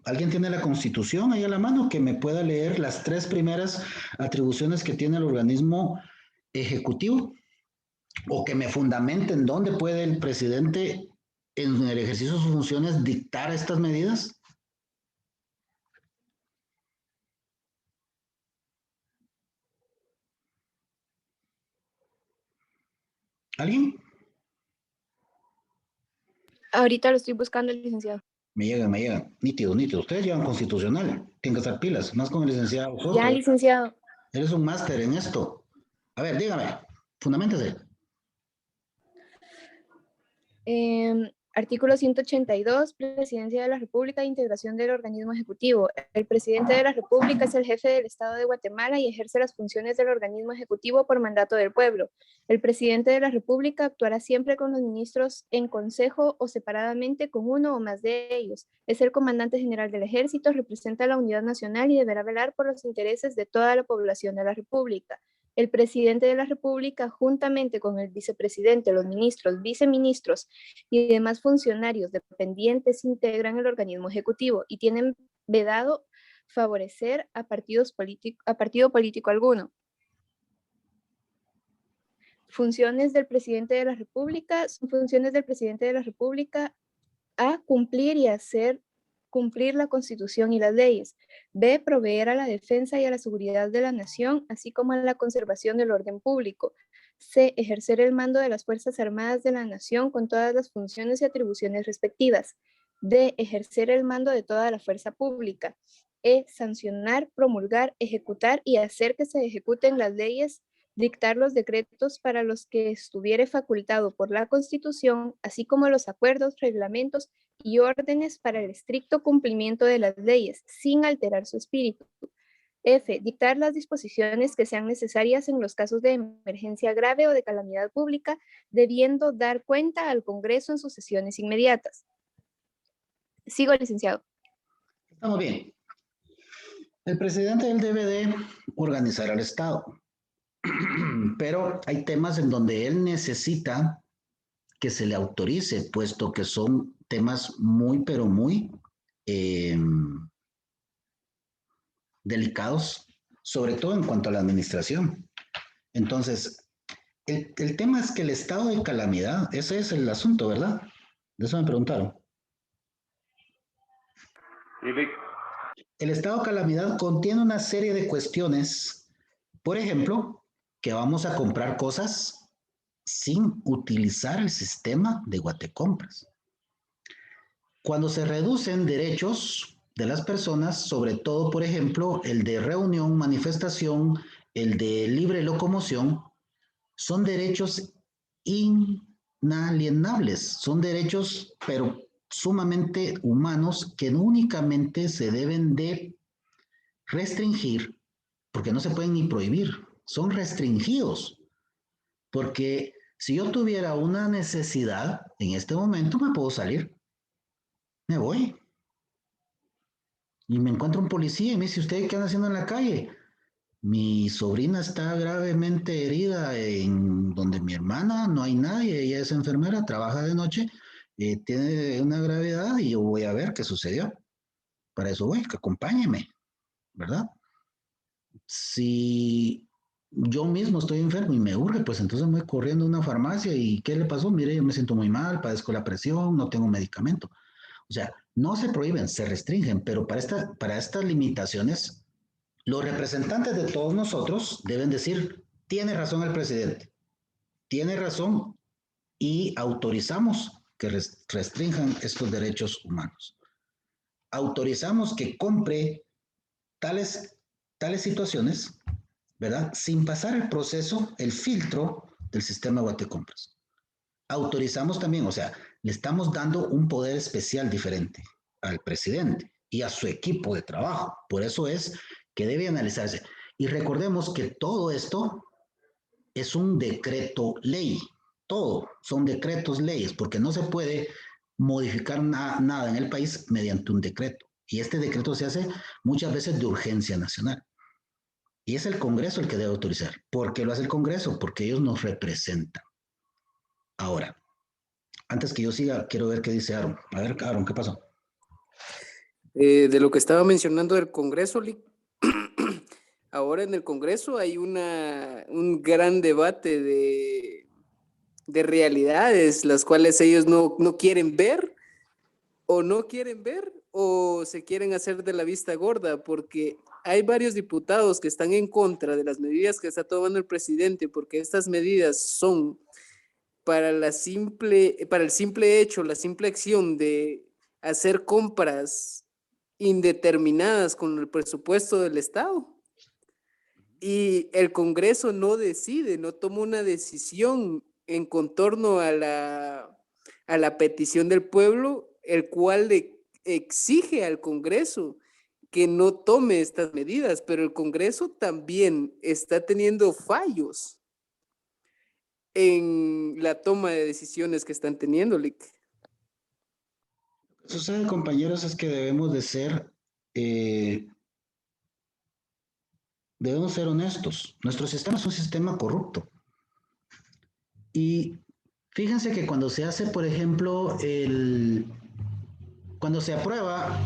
¿alguien tiene la Constitución ahí a la mano que me pueda leer las 3 primeras atribuciones que tiene el organismo ejecutivo? O que me fundamenten dónde puede el presidente, en el ejercicio de sus funciones, dictar estas medidas. ¿Alguien? Ahorita lo estoy buscando, el licenciado. Me llega. Nítido. Ustedes llevan constitucional. Tienen que estar pilas, más con el licenciado. Ya, licenciado. Eres un máster en esto. A ver, dígame, fundamentese. Artículo 182, Presidencia de la República e integración del organismo ejecutivo. El presidente de la República es el jefe del Estado de Guatemala y ejerce las funciones del organismo ejecutivo por mandato del pueblo. El presidente de la República actuará siempre con los ministros en consejo o separadamente con uno o más de ellos. Es el comandante general del ejército, representa la unidad nacional y deberá velar por los intereses de toda la población de la República. El presidente de la República, juntamente con el vicepresidente, los ministros, viceministros y demás funcionarios dependientes, integran el organismo ejecutivo y tienen vedado favorecer a partido político alguno. Funciones del presidente de la República son funciones del presidente de la República a cumplir y hacer cumplir la Constitución y las leyes. B, proveer a la defensa y a la seguridad de la nación, así como a la conservación del orden público. C, ejercer el mando de las Fuerzas Armadas de la nación con todas las funciones y atribuciones respectivas. D, ejercer el mando de toda la fuerza pública. E, sancionar, promulgar, ejecutar y hacer que se ejecuten las leyes, dictar los decretos para los que estuviere facultado por la Constitución, así como los acuerdos, reglamentos y órdenes para el estricto cumplimiento de las leyes, sin alterar su espíritu. F, dictar las disposiciones que sean necesarias en los casos de emergencia grave o de calamidad pública, debiendo dar cuenta al Congreso en sus sesiones inmediatas. Sigo, licenciado. Estamos bien. El presidente él debe de organizar al Estado, pero hay temas en donde él necesita que se le autorice, puesto que son temas muy, pero muy delicados, sobre todo en cuanto a la administración. Entonces, el tema es que el estado de calamidad, ese es el asunto, ¿verdad? De eso me preguntaron. El estado de calamidad contiene una serie de cuestiones, por ejemplo, que vamos a comprar cosas sin utilizar el sistema de Guatecompras. Cuando se reducen derechos de las personas, sobre todo, por ejemplo, el de reunión, manifestación, el de libre locomoción, son derechos inalienables, son derechos, pero sumamente humanos que únicamente se deben de restringir, porque no se pueden ni prohibir, son restringidos, porque si yo tuviera una necesidad en este momento, me puedo salir, me voy y me encuentro un policía y me dice, ¿usted qué anda haciendo en la calle? Mi sobrina está gravemente herida en donde mi hermana, no hay nadie, ella es enfermera, trabaja de noche, tiene una gravedad y yo voy a ver qué sucedió. Para eso voy, que acompáñeme, ¿verdad? Si yo mismo estoy enfermo y me urge, pues entonces me voy corriendo a una farmacia y ¿qué le pasó? Mire, yo me siento muy mal, padezco la presión, no tengo medicamento. O sea, no se prohíben, se restringen, pero para estas limitaciones, los representantes de todos nosotros deben decir, tiene razón el presidente, tiene razón y autorizamos que restrinjan estos derechos humanos. Autorizamos que compre tales situaciones, ¿verdad? Sin pasar el proceso, el filtro del sistema Guatecompras. Autorizamos también, o sea, le estamos dando un poder especial diferente al presidente y a su equipo de trabajo. Por eso es que debe analizarse. Y recordemos que todo esto es un decreto ley. Todo son decretos leyes, porque no se puede modificar nada en el país mediante un decreto. Y este decreto se hace muchas veces de urgencia nacional. Y es el Congreso el que debe autorizar. ¿Por qué lo hace el Congreso? Porque ellos nos representan. Ahora, antes que yo siga, quiero ver qué dice Aaron. A ver, Aaron, ¿qué pasó? De lo que estaba mencionando del Congreso, ahora en el Congreso hay un gran debate de realidades, las cuales ellos no quieren ver o se quieren hacer de la vista gorda, porque hay varios diputados que están en contra de las medidas que está tomando el presidente, porque estas medidas son para el simple hecho, la simple acción de hacer compras indeterminadas con el presupuesto del Estado. Y el Congreso no decide, no toma una decisión en contorno a a la petición del pueblo, el cual le exige al Congreso que no tome estas medidas, pero el Congreso también está teniendo fallos en la toma de decisiones que están teniendo, Lick. Lo que sucede, compañeros, es que debemos ser honestos. Nuestro sistema es un sistema corrupto. Y fíjense que cuando se hace, por ejemplo, cuando se aprueba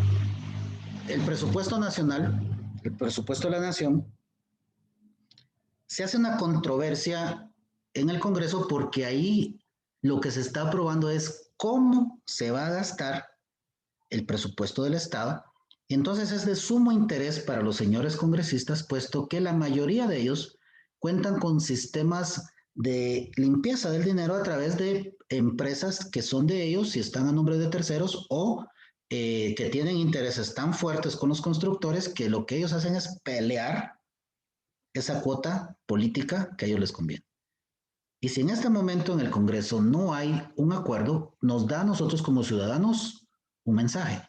el presupuesto nacional, el presupuesto de la nación, se hace una controversia en el Congreso porque ahí lo que se está aprobando es cómo se va a gastar el presupuesto del Estado. Y entonces es de sumo interés para los señores congresistas, puesto que la mayoría de ellos cuentan con sistemas de limpieza del dinero a través de empresas que son de ellos y están a nombre de terceros, o que tienen intereses tan fuertes con los constructores que lo que ellos hacen es pelear esa cuota política que a ellos les conviene. Y si en este momento en el Congreso no hay un acuerdo, nos da a nosotros como ciudadanos un mensaje.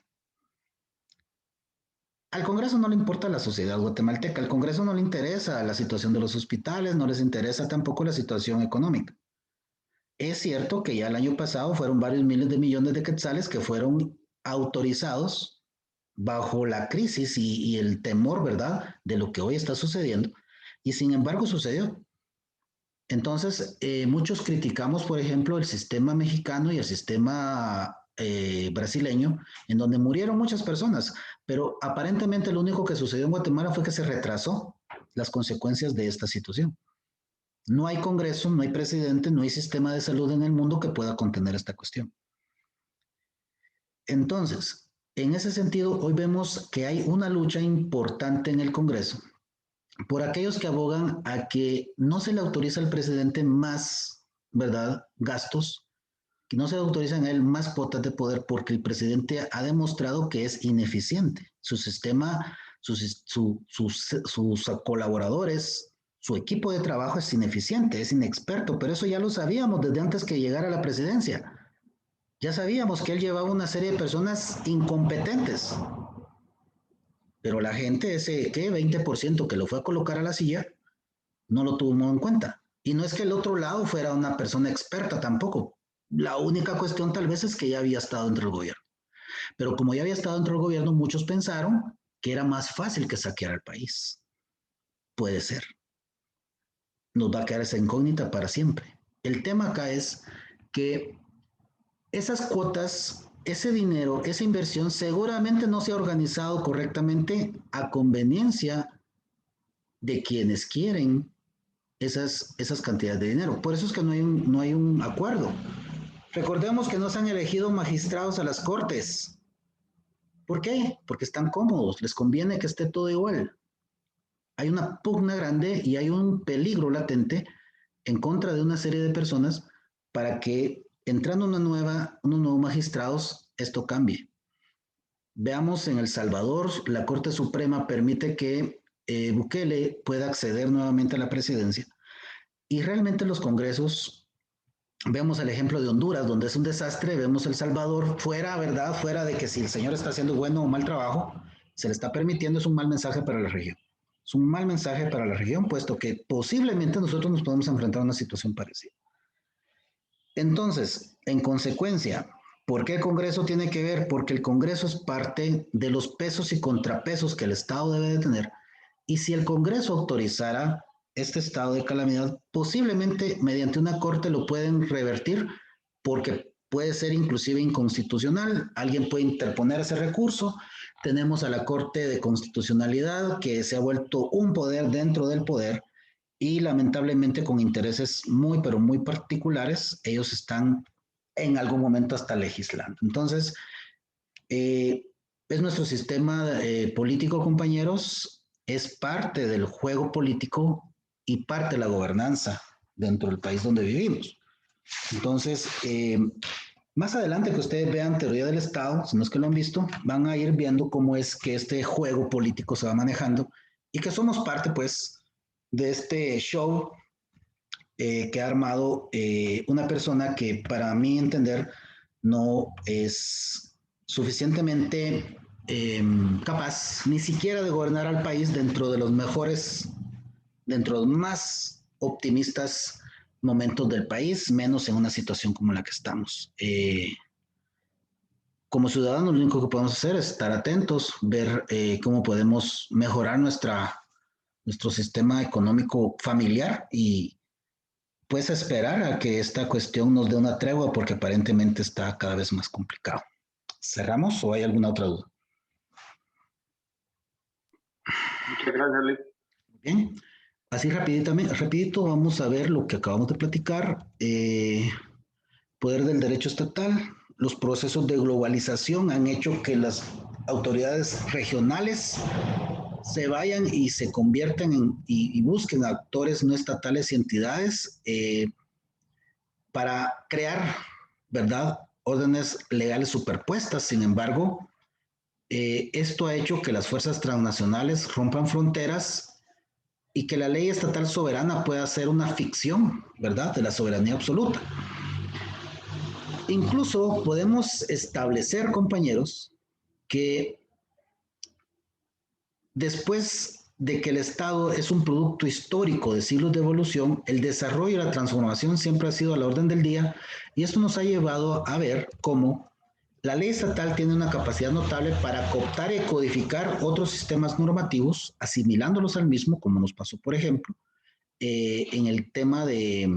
Al Congreso no le importa la sociedad guatemalteca, al Congreso no le interesa la situación de los hospitales, no les interesa tampoco la situación económica. Es cierto que ya el año pasado fueron varios miles de millones de quetzales que fueron autorizados bajo la crisis y el temor, ¿verdad?, de lo que hoy está sucediendo, y sin embargo sucedió. Entonces, muchos criticamos, por ejemplo, el sistema mexicano y el sistema brasileño, en donde murieron muchas personas, pero aparentemente lo único que sucedió en Guatemala fue que se retrasó las consecuencias de esta situación. No hay Congreso, no hay presidente, no hay sistema de salud en el mundo que pueda contener esta cuestión. Entonces, en ese sentido, hoy vemos que hay una lucha importante en el Congreso por aquellos que abogan a que no se le autoriza al presidente más, ¿verdad?, gastos, que no se le autorizan a él más cuotas de poder, porque el presidente ha demostrado que es ineficiente. Su sistema, sus colaboradores, su equipo de trabajo es ineficiente, es inexperto, pero eso ya lo sabíamos desde antes que llegara a la presidencia. Ya sabíamos que él llevaba una serie de personas incompetentes. Pero la gente, ese, ¿qué? 20% que lo fue a colocar a la silla, no lo tuvo en cuenta. Y no es que el otro lado fuera una persona experta tampoco. La única cuestión tal vez es que ya había estado dentro del gobierno. Pero como ya había estado dentro del gobierno, muchos pensaron que era más fácil que saquear al país. Puede ser. Nos va a quedar esa incógnita para siempre. El tema acá es que esas cuotas, ese dinero, esa inversión seguramente no se ha organizado correctamente a conveniencia de quienes quieren esas cantidades de dinero. Por eso es que no hay un acuerdo. Recordemos que no se han elegido magistrados a las cortes. ¿Por qué? Porque están cómodos, les conviene que esté todo igual. Hay una pugna grande y hay un peligro latente en contra de una serie de personas para que entrando unos nuevos magistrados, esto cambie. Veamos en El Salvador, la Corte Suprema permite que Bukele pueda acceder nuevamente a la presidencia. Y realmente los congresos, vemos el ejemplo de Honduras, donde es un desastre, vemos El Salvador, fuera, ¿verdad? Fuera de que si el señor está haciendo bueno o mal trabajo, se le está permitiendo, es un mal mensaje para la región. Es un mal mensaje para la región, puesto que posiblemente nosotros nos podemos enfrentar a una situación parecida. Entonces, en consecuencia, ¿por qué el Congreso tiene que ver? Porque el Congreso es parte de los pesos y contrapesos que el Estado debe de tener. Y si el Congreso autorizara este estado de calamidad, posiblemente mediante una corte lo pueden revertir, porque puede ser inclusive inconstitucional. Alguien puede interponer ese recurso. Tenemos a la Corte de Constitucionalidad, que se ha vuelto un poder dentro del poder, y lamentablemente con intereses muy, pero muy particulares, ellos están en algún momento hasta legislando. Entonces, es nuestro sistema político, compañeros, es parte del juego político y parte de la gobernanza dentro del país donde vivimos. Entonces, más adelante que ustedes vean Teoría del Estado, si no es que lo han visto, van a ir viendo cómo es que este juego político se va manejando y que somos parte, pues, de este show que ha armado una persona que, para mí entender, no es suficientemente capaz ni siquiera de gobernar al país dentro de los mejores, dentro de los más optimistas momentos del país, menos en una situación como la que estamos. Como ciudadanos, lo único que podemos hacer es estar atentos, ver cómo podemos mejorar nuestro sistema económico familiar y pues esperar a que esta cuestión nos dé una tregua porque aparentemente está cada vez más complicado. ¿Cerramos o hay alguna otra duda? Muchas gracias, Liz. Bien, así rapidito vamos a ver lo que acabamos de platicar. Poder del derecho estatal, los procesos de globalización han hecho que las autoridades regionales se vayan y se conviertan y busquen actores no estatales y entidades para crear, ¿verdad?, órdenes legales superpuestas. Sin embargo, esto ha hecho que las fuerzas transnacionales rompan fronteras y que la ley estatal soberana pueda ser una ficción, ¿verdad?, de la soberanía absoluta. Incluso podemos establecer, compañeros, que después de que el Estado es un producto histórico de siglos de evolución, el desarrollo y la transformación siempre ha sido a la orden del día, y esto nos ha llevado a ver cómo la ley estatal tiene una capacidad notable para cooptar y codificar otros sistemas normativos, asimilándolos al mismo, como nos pasó, por ejemplo, en el tema de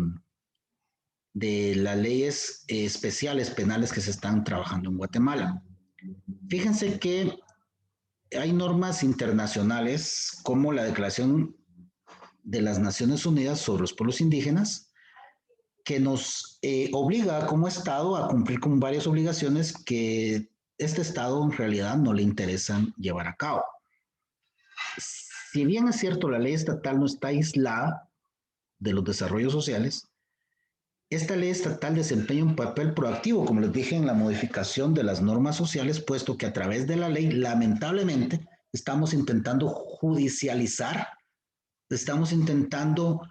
las leyes especiales penales que se están trabajando en Guatemala. Fíjense que hay normas internacionales como la Declaración de las Naciones Unidas sobre los Pueblos Indígenas, que nos obliga como Estado a cumplir con varias obligaciones que este Estado en realidad no le interesan llevar a cabo. Si bien es cierto, la ley estatal no está aislada de los desarrollos sociales, esta ley estatal desempeña un papel proactivo, como les dije, en la modificación de las normas sociales, puesto que a través de la ley, lamentablemente, estamos intentando judicializar, estamos intentando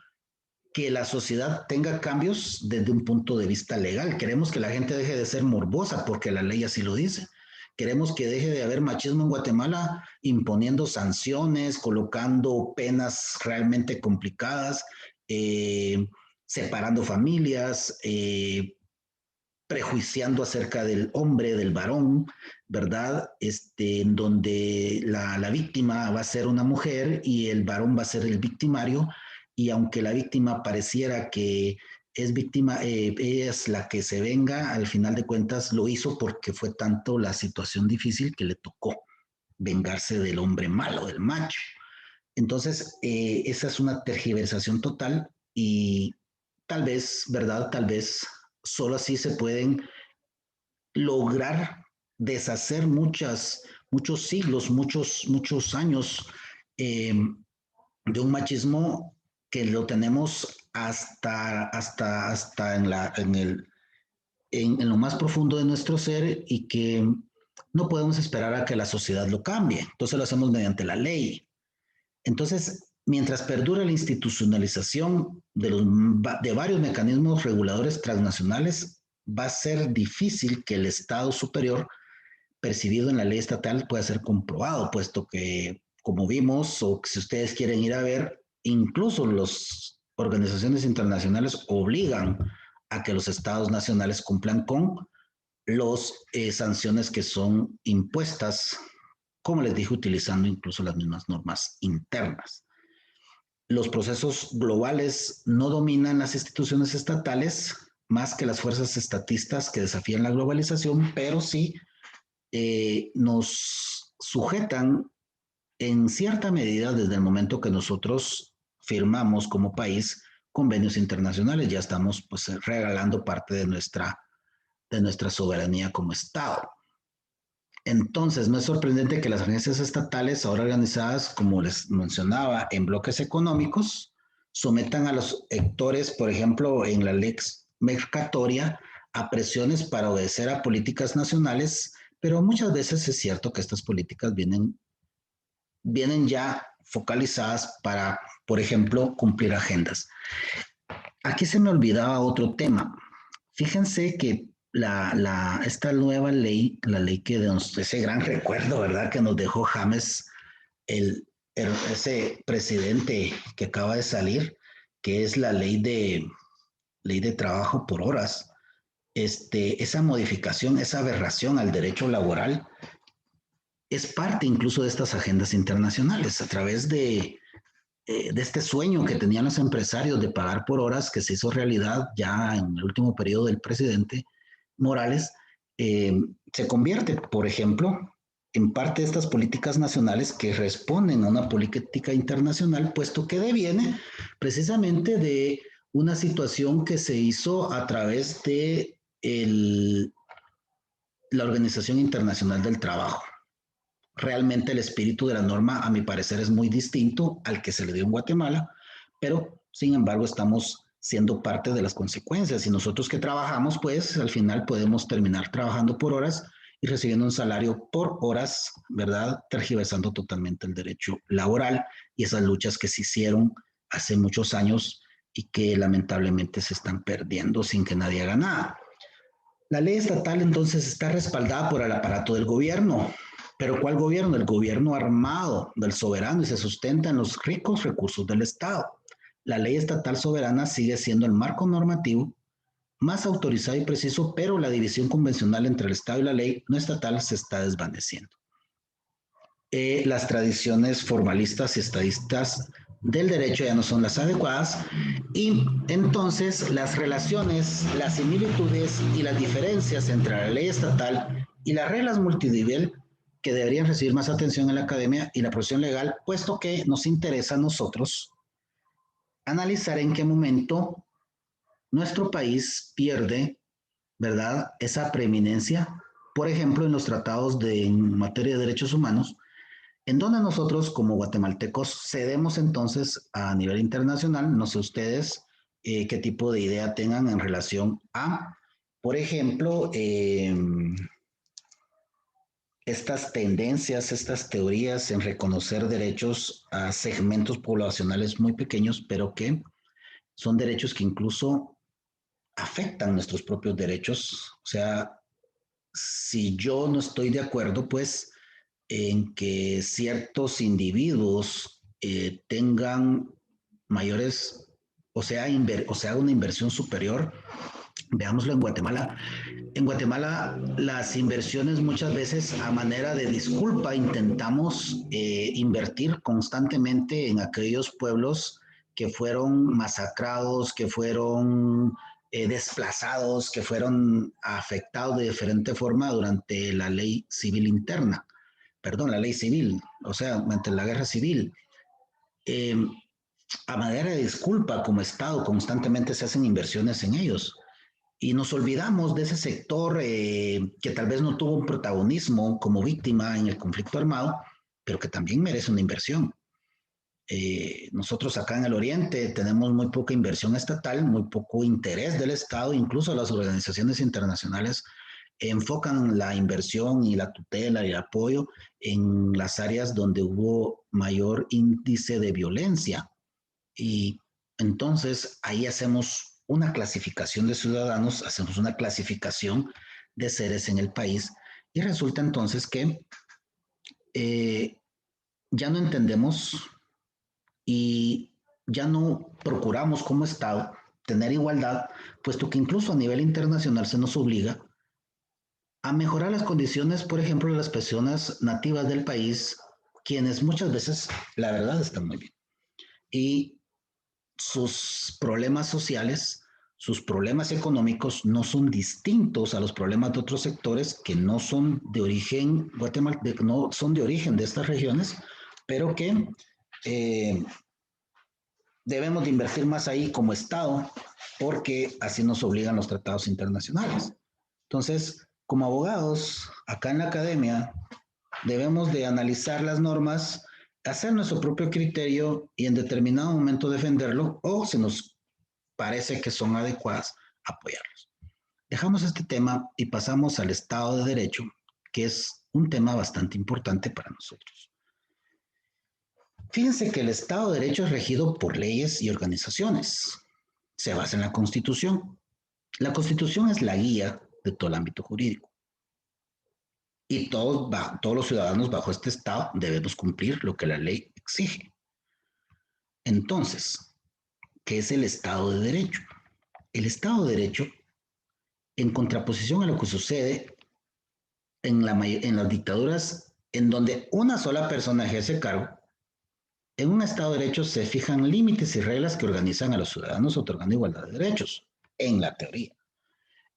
que la sociedad tenga cambios desde un punto de vista legal. Queremos que la gente deje de ser morbosa, porque la ley así lo dice. Queremos que deje de haber machismo en Guatemala, imponiendo sanciones, colocando penas realmente complicadas, separando familias, prejuiciando acerca del hombre, del varón, ¿verdad? En donde la víctima va a ser una mujer y el varón va a ser el victimario, y aunque la víctima pareciera que es víctima, ella es la que se venga, al final de cuentas lo hizo porque fue tanto la situación difícil que le tocó vengarse del hombre malo, del macho. Entonces, esa es una tergiversación total y tal vez, ¿verdad? Tal vez solo así se pueden lograr deshacer muchos siglos, muchos años de un machismo que lo tenemos hasta en lo más profundo de nuestro ser y que no podemos esperar a que la sociedad lo cambie. Entonces lo hacemos mediante la ley. Entonces, mientras perdura la institucionalización de varios mecanismos reguladores transnacionales, va a ser difícil que el Estado superior percibido en la ley estatal pueda ser comprobado, puesto que, como vimos, o si ustedes quieren ir a ver, incluso las organizaciones internacionales obligan a que los estados nacionales cumplan con las sanciones que son impuestas, como les dije, utilizando incluso las mismas normas internas. Los procesos globales no dominan las instituciones estatales más que las fuerzas estatistas que desafían la globalización, pero sí nos sujetan en cierta medida desde el momento que nosotros firmamos como país convenios internacionales. Ya estamos pues regalando parte de nuestra soberanía como Estado. Entonces, no es sorprendente que las agencias estatales, ahora organizadas, como les mencionaba, en bloques económicos, sometan a los actores, por ejemplo, en la lex mercatoria, a presiones para obedecer a políticas nacionales, pero muchas veces es cierto que estas políticas vienen ya focalizadas para, por ejemplo, cumplir agendas. Aquí se me olvidaba otro tema. Fíjense que esta nueva ley, la ley que ese gran recuerdo, ¿verdad? Que nos dejó James, ese presidente que acaba de salir, que es la ley de trabajo por horas. Esa modificación, esa aberración al derecho laboral es parte incluso de estas agendas internacionales a través de este sueño que tenían los empresarios de pagar por horas, que se hizo realidad ya en el último periodo del presidente Morales, se convierte, por ejemplo, en parte de estas políticas nacionales que responden a una política internacional, puesto que deviene precisamente de una situación que se hizo a través de la Organización Internacional del Trabajo. Realmente el espíritu de la norma, a mi parecer, es muy distinto al que se le dio en Guatemala, pero sin embargo estamos siendo parte de las consecuencias y nosotros que trabajamos, pues al final podemos terminar trabajando por horas y recibiendo un salario por horas, ¿verdad? Tergiversando totalmente el derecho laboral y esas luchas que se hicieron hace muchos años y que lamentablemente se están perdiendo sin que nadie haga nada. La ley estatal entonces está respaldada por el aparato del gobierno. ¿Pero cuál gobierno? El gobierno armado del soberano y se sustenta en los ricos recursos del Estado. La ley estatal soberana sigue siendo el marco normativo más autorizado y preciso, pero la división convencional entre el Estado y la ley no estatal se está desvaneciendo. Las tradiciones formalistas y estadistas del derecho ya no son las adecuadas y entonces las relaciones, las similitudes y las diferencias entre la ley estatal y las reglas multinivel que deberían recibir más atención en la academia y la profesión legal, puesto que nos interesa a nosotros analizar en qué momento nuestro país pierde, ¿verdad?, esa preeminencia, por ejemplo, en los tratados en materia de derechos humanos, en donde nosotros como guatemaltecos cedemos entonces a nivel internacional. No sé ustedes qué tipo de idea tengan en relación a, por ejemplo, estas tendencias, estas teorías en reconocer derechos a segmentos poblacionales muy pequeños, pero que son derechos que incluso afectan nuestros propios derechos. O sea, si yo no estoy de acuerdo, pues, en que ciertos individuos tengan mayores, o sea, una inversión superior. Veámoslo en Guatemala. En Guatemala, las inversiones muchas veces a manera de disculpa intentamos invertir constantemente en aquellos pueblos que fueron masacrados, que fueron desplazados, que fueron afectados de diferente forma durante la ley civil interna. Perdón, la ley civil, o sea, ante la guerra civil. A manera de disculpa, como Estado, constantemente se hacen inversiones en ellos. Y nos olvidamos de ese sector que tal vez no tuvo un protagonismo como víctima en el conflicto armado, pero que también merece una inversión. Nosotros acá en el Oriente tenemos muy poca inversión estatal, muy poco interés del Estado, incluso las organizaciones internacionales enfocan la inversión y la tutela y el apoyo en las áreas donde hubo mayor índice de violencia. Y entonces ahí hacemos una clasificación de ciudadanos, hacemos una clasificación de seres en el país y resulta entonces que ya no entendemos y ya no procuramos como Estado tener igualdad, puesto que incluso a nivel internacional se nos obliga a mejorar las condiciones, por ejemplo, de las personas nativas del país, quienes muchas veces, la verdad, están muy bien. Y sus problemas sociales, sus problemas económicos no son distintos a los problemas de otros sectores que no son de origen guatemalteco, no son de origen de estas regiones, pero que debemos de invertir más ahí como Estado, porque así nos obligan los tratados internacionales. Entonces, como abogados, acá en la academia, debemos de analizar las normas, hacer nuestro propio criterio y en determinado momento defenderlo, o si nos parece que son adecuadas, apoyarlos. Dejamos este tema y pasamos al Estado de Derecho, que es un tema bastante importante para nosotros. Fíjense que el Estado de Derecho es regido por leyes y organizaciones. Se basa en la Constitución. La Constitución es la guía de todo el ámbito jurídico. Y todos los ciudadanos bajo este Estado debemos cumplir lo que la ley exige. Entonces, ¿qué es el Estado de Derecho? El Estado de Derecho, en contraposición a lo que sucede en las dictaduras en donde una sola persona ejerce cargo, en un Estado de Derecho se fijan límites y reglas que organizan a los ciudadanos otorgando igualdad de derechos, en la teoría.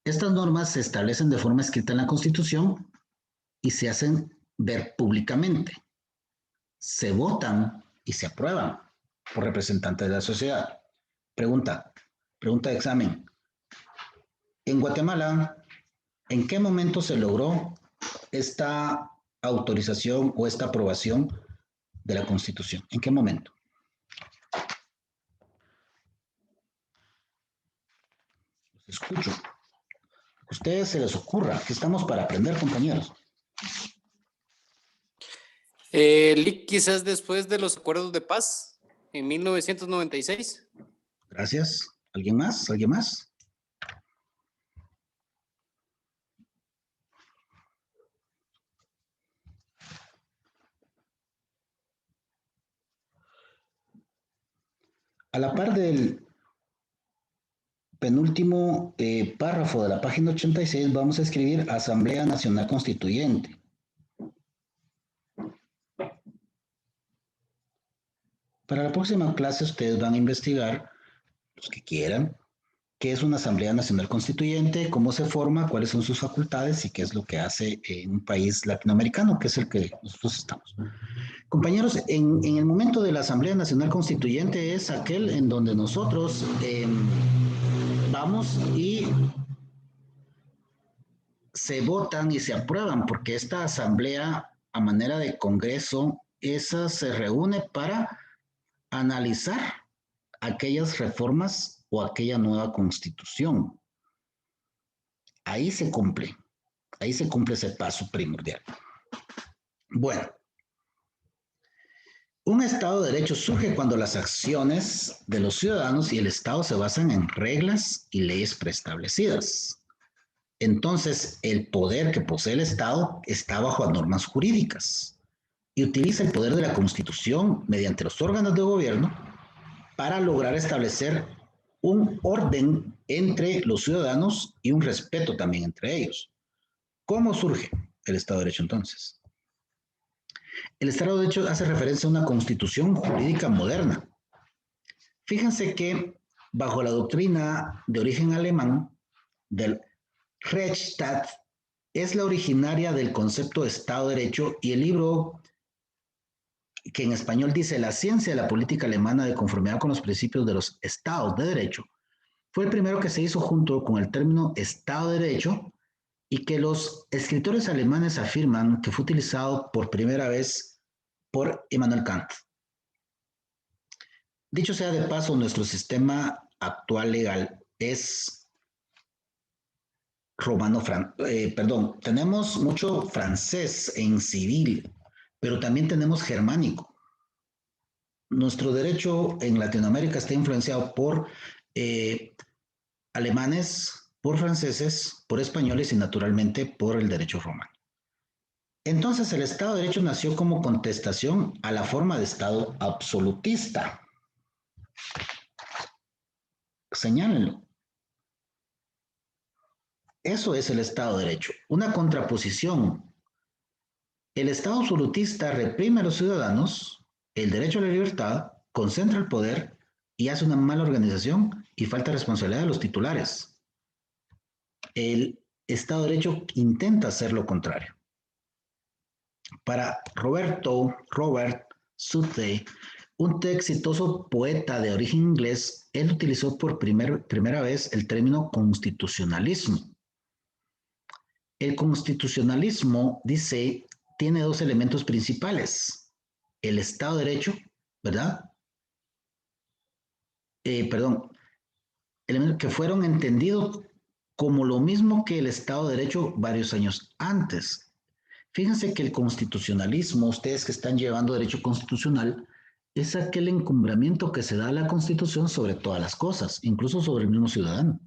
Estas normas se establecen de forma escrita en la Constitución y se hacen ver públicamente. Se votan y se aprueban por representantes de la sociedad. Pregunta de examen. En Guatemala, ¿en qué momento se logró esta autorización o esta aprobación de la Constitución? ¿En qué momento? Los escucho. A ustedes se les ocurra, que estamos para aprender, compañeros. Quizás después de los acuerdos de paz, en 1996. Gracias. ¿Alguien más? ¿Alguien más? A la par del penúltimo párrafo de la página 86, vamos a escribir Asamblea Nacional Constituyente. Para la próxima clase ustedes van a investigar, los que quieran, qué es una Asamblea Nacional Constituyente, cómo se forma, cuáles son sus facultades y qué es lo que hace en un país latinoamericano, que es el que nosotros estamos. Compañeros, en el momento de la Asamblea Nacional Constituyente es aquel en donde nosotros vamos y se votan y se aprueban, porque esta asamblea, a manera de congreso, esa se reúne para analizar aquellas reformas o aquella nueva constitución. Ahí se cumple ese paso primordial. Bueno, un Estado de Derecho surge cuando las acciones de los ciudadanos y el Estado se basan en reglas y leyes preestablecidas. Entonces, el poder que posee el Estado está bajo normas jurídicas y utiliza el poder de la Constitución mediante los órganos de gobierno para lograr establecer un orden entre los ciudadanos y un respeto también entre ellos. ¿Cómo surge el Estado de Derecho entonces? El Estado de Derecho hace referencia a una constitución jurídica moderna. Fíjense que bajo la doctrina de origen alemán del Rechtsstaat es la originaria del concepto de Estado de Derecho, y el libro que en español dice La ciencia de la política alemana de conformidad con los principios de los Estados de Derecho fue el primero que se hizo junto con el término Estado de Derecho, y que los escritores alemanes afirman que fue utilizado por primera vez por Immanuel Kant. Dicho sea de paso, nuestro sistema actual legal es tenemos mucho francés en civil, pero también tenemos germánico. Nuestro derecho en Latinoamérica está influenciado por alemanes, por franceses, por españoles y naturalmente por el derecho romano. Entonces, el Estado de Derecho nació como contestación a la forma de Estado absolutista. Señálenlo. Eso es el Estado de Derecho, una contraposición. El Estado absolutista reprime a los ciudadanos, el derecho a la libertad, concentra el poder y hace una mala organización y falta responsabilidad de los titulares. El Estado de Derecho intenta hacer lo contrario. Para Robert Southey, un exitoso poeta de origen inglés, él utilizó por primera vez el término constitucionalismo. El constitucionalismo, dice, tiene dos elementos principales: el Estado de Derecho, ¿verdad? Elementos que fueron entendidos como lo mismo que el Estado de Derecho varios años antes. Fíjense que el constitucionalismo, ustedes que están llevando derecho constitucional, es aquel encumbramiento que se da a la Constitución sobre todas las cosas, incluso sobre el mismo ciudadano.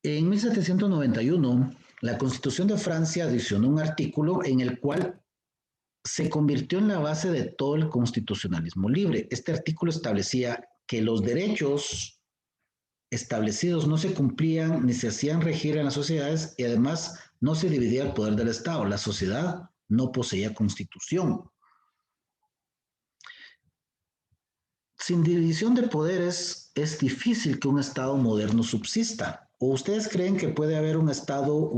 En 1791, la Constitución de Francia adicionó un artículo en el cual se convirtió en la base de todo el constitucionalismo libre. Este artículo establecía que los derechos establecidos no se cumplían ni se hacían regir en las sociedades y además no se dividía el poder del Estado. La sociedad no poseía constitución. Sin división de poderes es difícil que un Estado moderno subsista. ¿O ustedes creen que puede haber un Estado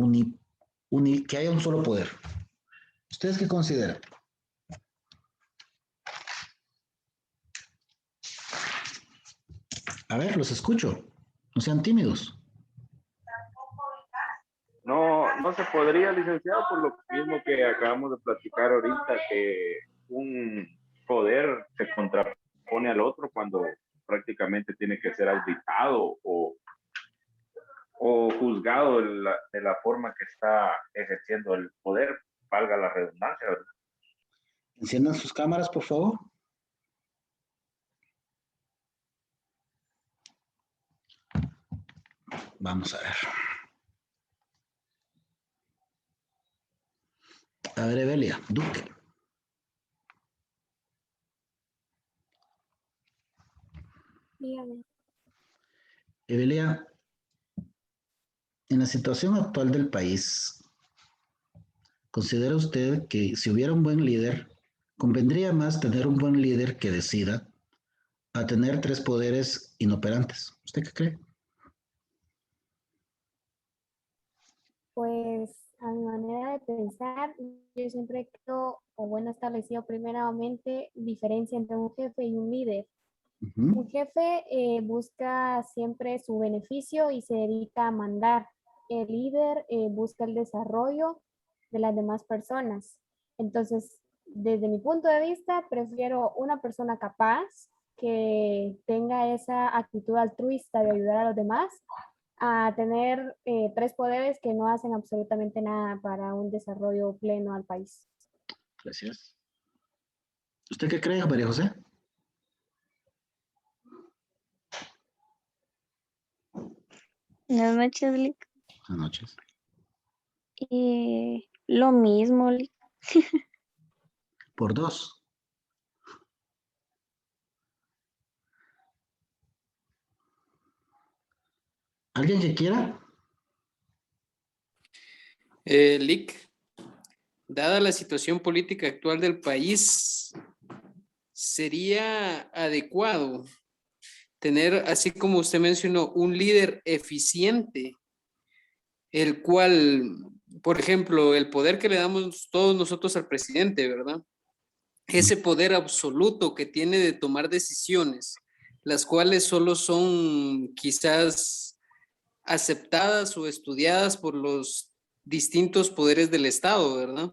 que haya un solo poder? ¿Ustedes qué consideran? A ver, los escucho. No sean tímidos. No se podría, licenciado, por lo mismo que acabamos de platicar ahorita, que un poder se contrapone al otro cuando prácticamente tiene que ser auditado o juzgado de la forma que está ejerciendo el poder, valga la redundancia, ¿verdad? Enciendan sus cámaras, por favor. Vamos a ver. A ver, Evelia, Duque. Dígame. Evelia, en la situación actual del país, ¿considera usted que si hubiera un buen líder, convendría más tener un buen líder que decida a tener tres poderes inoperantes? ¿Usted qué cree? Pues a mi manera de pensar, yo siempre creo, o bueno, he establecido primeramente diferencia entre un jefe y un líder. Un jefe busca siempre su beneficio y se dedica a mandar. El líder busca el desarrollo de las demás personas. Entonces, desde mi punto de vista, prefiero una persona capaz que tenga esa actitud altruista de ayudar a los demás a tener tres poderes que no hacen absolutamente nada para un desarrollo pleno al país. Gracias. ¿Usted qué cree, María José? Buenas noches, Lick. Buenas noches. Lo mismo, Lick. Por dos. ¿Alguien que quiera? Lick, dada la situación política actual del país, sería adecuado tener, así como usted mencionó, un líder eficiente, el cual, por ejemplo, el poder que le damos todos nosotros al presidente, ¿verdad? Ese poder absoluto que tiene de tomar decisiones, las cuales solo son quizás aceptadas o estudiadas por los distintos poderes del Estado, ¿verdad?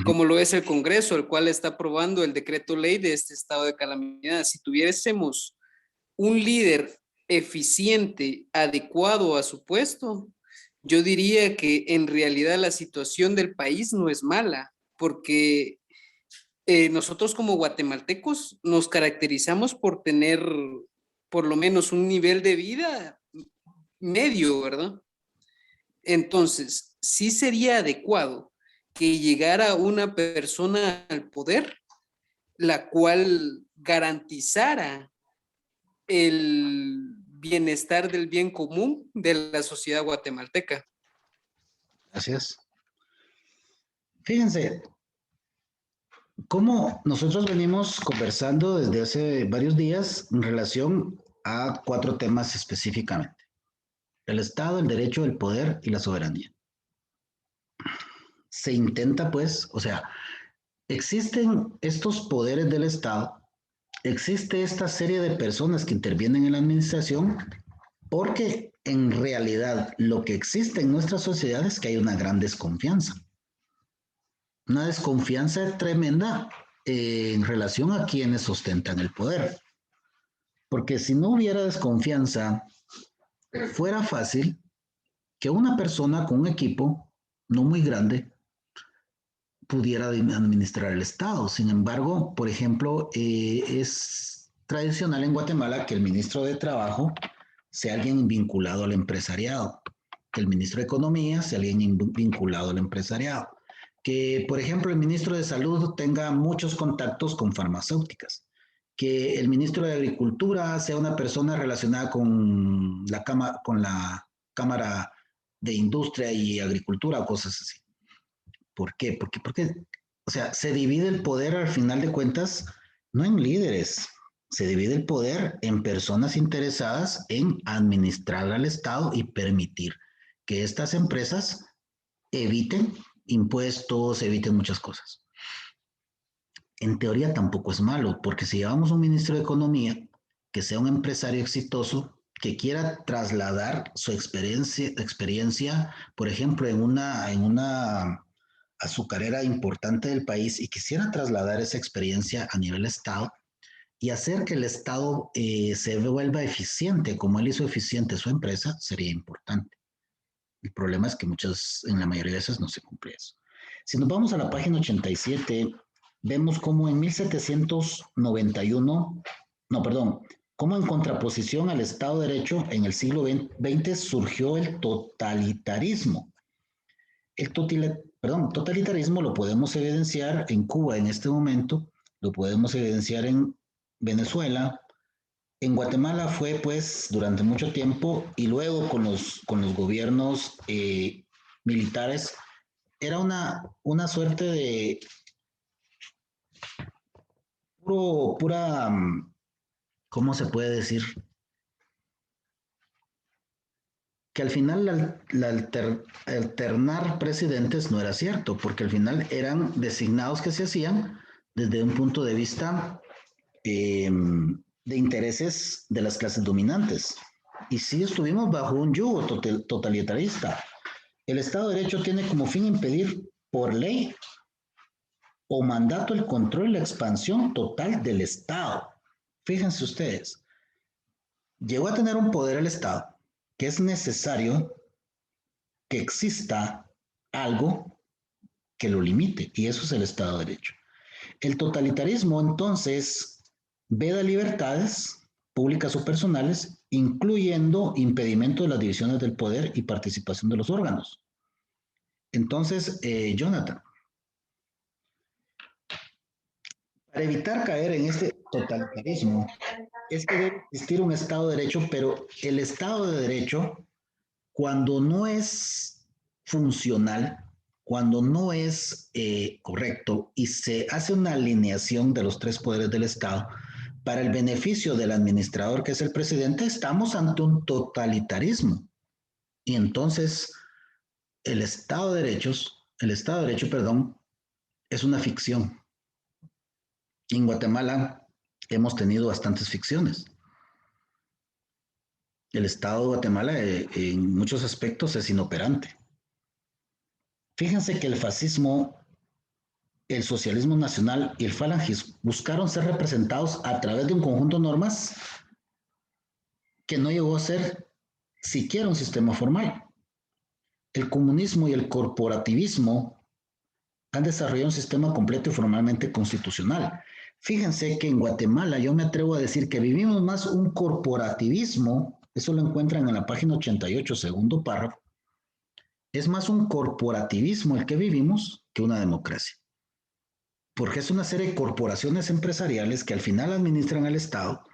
Como lo es el Congreso, el cual está aprobando el decreto ley de este estado de calamidad. Si tuviésemos un líder eficiente, adecuado a su puesto, yo diría que en realidad la situación del país no es mala, porque nosotros como guatemaltecos nos caracterizamos por tener por lo menos un nivel de vida medio, ¿verdad? Entonces, sí sería adecuado que llegara una persona al poder, la cual garantizara el bienestar del bien común de la sociedad guatemalteca. Gracias. Fíjense, cómo nosotros venimos conversando desde hace varios días en relación a 4 temas específicamente. El Estado, el derecho, el poder y la soberanía. Se intenta, pues, o sea, existen estos poderes del Estado, existe esta serie de personas que intervienen en la administración, porque en realidad lo que existe en nuestra sociedad es que hay una gran desconfianza. Una desconfianza tremenda en relación a quienes ostentan el poder. Porque si no hubiera desconfianza, fuera fácil que una persona con un equipo no muy grande pudiera administrar el Estado. Sin embargo, por ejemplo, es tradicional en Guatemala que el ministro de Trabajo sea alguien vinculado al empresariado. Que el ministro de Economía sea alguien vinculado al empresariado. Que, por ejemplo, el ministro de Salud tenga muchos contactos con farmacéuticas. Que el ministro de Agricultura sea una persona relacionada con la Cámara de Industria y Agricultura o cosas así. ¿Por qué? Porque, o sea, se divide el poder al final de cuentas, no en líderes, se divide el poder en personas interesadas en administrar al Estado y permitir que estas empresas eviten impuestos, eviten muchas cosas. En teoría tampoco es malo, porque si llevamos un ministro de Economía que sea un empresario exitoso, que quiera trasladar su experiencia, por ejemplo, en una azucarera importante del país y quisiera trasladar esa experiencia a nivel Estado y hacer que el Estado se vuelva eficiente, como él hizo eficiente su empresa, sería importante. El problema es que en la mayoría de veces no se cumple eso. Si nos vamos a la página 87, vemos cómo en 1791, cómo en contraposición al Estado de Derecho en el siglo XX surgió el totalitarismo. El totalitarismo lo podemos evidenciar en Cuba en este momento, lo podemos evidenciar en Venezuela, en Guatemala fue pues durante mucho tiempo y luego con los gobiernos militares era una suerte de pura, ¿cómo se puede decir? Que al final alternar presidentes no era cierto, porque al final eran designados que se hacían desde un punto de vista de intereses de las clases dominantes. Y sí estuvimos bajo un yugo totalitarista. El Estado de Derecho tiene como fin impedir por ley o mandato el control y la expansión total del Estado. Fíjense ustedes, llegó a tener un poder el Estado que es necesario que exista algo que lo limite, y eso es el Estado de Derecho. El totalitarismo, entonces, veda libertades públicas o personales, incluyendo impedimento de las divisiones del poder y participación de los órganos. Entonces, Jonathan, para evitar caer en este totalitarismo, es que debe existir un Estado de Derecho, pero el Estado de Derecho, cuando no es funcional, cuando no es correcto y se hace una alineación de los tres poderes del Estado, para el beneficio del administrador, que es el presidente, estamos ante un totalitarismo. Y entonces, el Estado de Derecho, es una ficción. En Guatemala hemos tenido bastantes ficciones. El Estado de Guatemala en muchos aspectos es inoperante. Fíjense que el fascismo, el socialismo nacional y el falangismo buscaron ser representados a través de un conjunto de normas que no llegó a ser siquiera un sistema formal. El comunismo y el corporativismo han desarrollado un sistema completo y formalmente constitucional. Fíjense que en Guatemala yo me atrevo a decir que vivimos más un corporativismo, eso lo encuentran en la página 88, segundo párrafo, es más un corporativismo el que vivimos que una democracia. Porque es una serie de corporaciones empresariales que al final administran al Estado.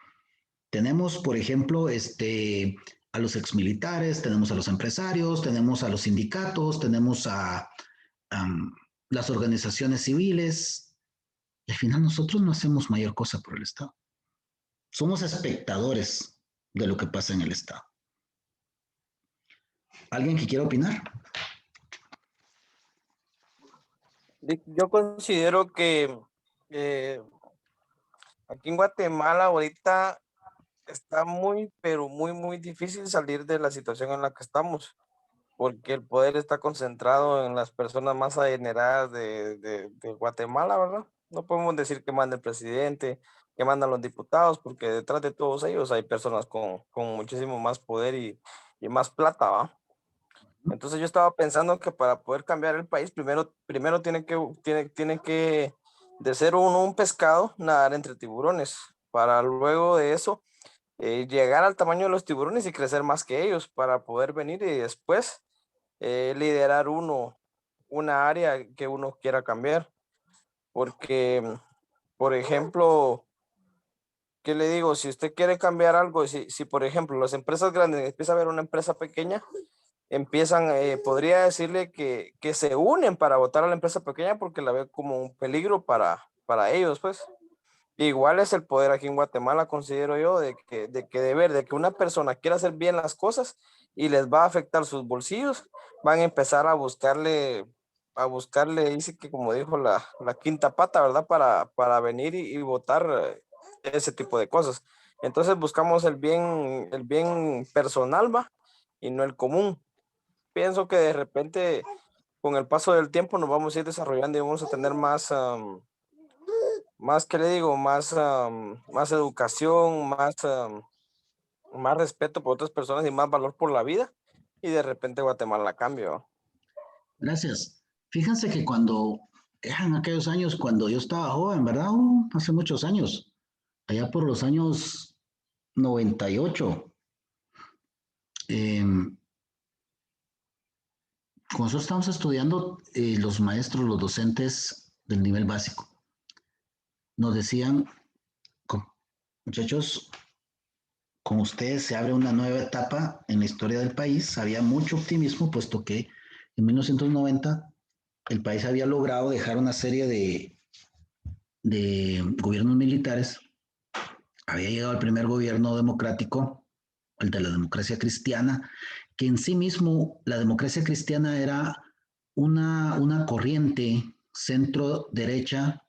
Tenemos, por ejemplo, a los exmilitares, tenemos a los empresarios, tenemos a los sindicatos, tenemos a las organizaciones civiles. Y al final nosotros no hacemos mayor cosa por el Estado. Somos espectadores de lo que pasa en el Estado. ¿Alguien que quiera opinar? Yo considero que aquí en Guatemala ahorita está muy, pero muy difícil salir de la situación en la que estamos, porque el poder está concentrado en las personas más adineradas de Guatemala, ¿verdad? No podemos decir que manda el presidente, que mandan los diputados, porque detrás de todos ellos hay personas con muchísimo más poder y más plata, ¿va? Entonces yo estaba pensando que para poder cambiar el país, primero tiene que de ser uno un pescado, nadar entre tiburones, para luego de eso llegar al tamaño de los tiburones y crecer más que ellos, para poder venir y después liderar una área que uno quiera cambiar. Porque, por ejemplo, ¿qué le digo? Si usted quiere cambiar algo, si por ejemplo las empresas grandes empieza a ver una empresa pequeña, empiezan, podría decirle que se unen para votar a la empresa pequeña porque la ve como un peligro para ellos, pues. Igual es el poder aquí en Guatemala, considero yo, de que una persona quiera hacer bien las cosas y les va a afectar sus bolsillos, van a empezar a buscarle, dice que como dijo la quinta pata, ¿verdad? Para venir y votar ese tipo de cosas. Entonces buscamos el bien personal, va, y no el común. Pienso que de repente, con el paso del tiempo, nos vamos a ir desarrollando y vamos a tener más, ¿qué le digo? Más educación, más respeto por otras personas y más valor por la vida. Y de repente Guatemala cambia, ¿va? Gracias. Fíjense que cuando, en aquellos años, cuando yo estaba joven, ¿verdad? Hace muchos años, allá por los años 98, cuando nosotros estábamos estudiando, los maestros, los docentes del nivel básico, nos decían, muchachos, con ustedes se abre una nueva etapa en la historia del país. Había mucho optimismo, puesto que en 1990 el país había logrado dejar una serie de gobiernos militares. Había llegado el primer gobierno democrático, el de la democracia cristiana, que en sí mismo la democracia cristiana era una corriente centro-derecha.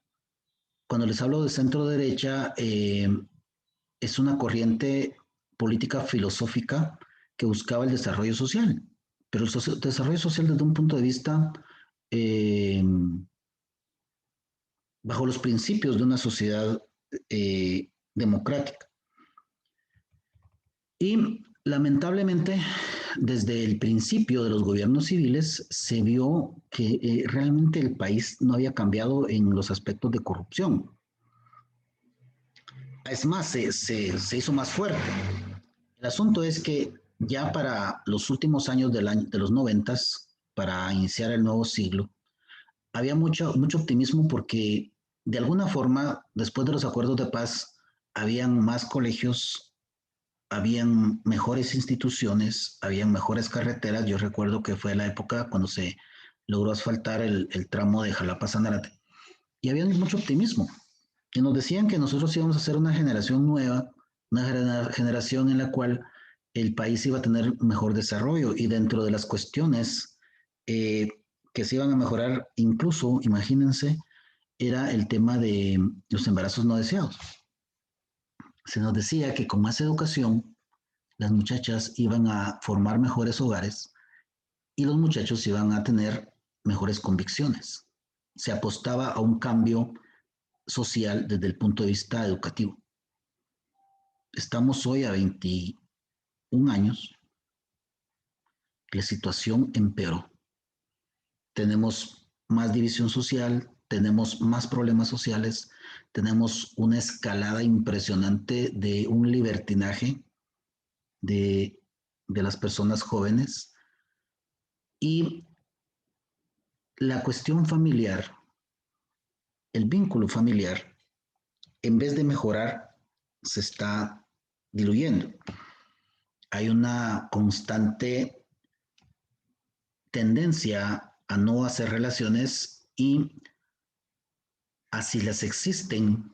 Cuando les hablo de centro-derecha, es una corriente política filosófica que buscaba el desarrollo social, pero el desarrollo social desde un punto de vista eh, bajo los principios de una sociedad democrática. Y lamentablemente, desde el principio de los gobiernos civiles, se vio que realmente el país no había cambiado en los aspectos de corrupción. Es más, se hizo más fuerte. El asunto es que ya para los últimos años de los 90, para iniciar el nuevo siglo, había mucho optimismo porque de alguna forma, después de los acuerdos de paz, habían más colegios, habían mejores instituciones, habían mejores carreteras. Yo recuerdo que fue la época cuando se logró asfaltar el tramo de Jalapa-Sanarate y había mucho optimismo. Y nos decían que nosotros íbamos a ser una generación nueva, una generación en la cual el país iba a tener mejor desarrollo, y dentro de las cuestiones que se iban a mejorar, incluso, imagínense, era el tema de los embarazos no deseados. Se nos decía que con más educación, las muchachas iban a formar mejores hogares y los muchachos iban a tener mejores convicciones. Se apostaba a un cambio social desde el punto de vista educativo. Estamos hoy a 21 años, la situación empeoró. Tenemos más división social, tenemos más problemas sociales, tenemos una escalada impresionante de un libertinaje de las personas jóvenes, y la cuestión familiar, el vínculo familiar, en vez de mejorar, se está diluyendo. Hay una constante tendencia a no hacer relaciones y, así las existen,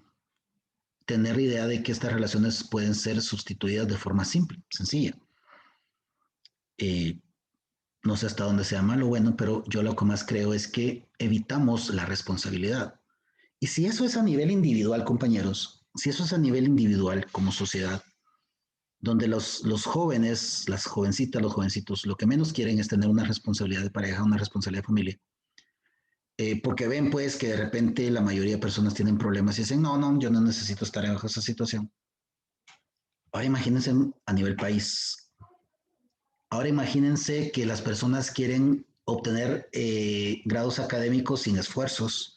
tener idea de que estas relaciones pueden ser sustituidas de forma simple, sencilla. No sé hasta dónde sea malo o bueno, pero yo lo que más creo es que evitamos la responsabilidad. Y si eso es a nivel individual, compañeros, si eso es a nivel individual como sociedad, donde los jóvenes, las jovencitas, los jovencitos, lo que menos quieren es tener una responsabilidad de pareja, una responsabilidad de familia, porque ven pues que de repente la mayoría de personas tienen problemas y dicen, no, yo no necesito estar en esa situación. Ahora imagínense a nivel país. Ahora imagínense que las personas quieren obtener grados académicos sin esfuerzos,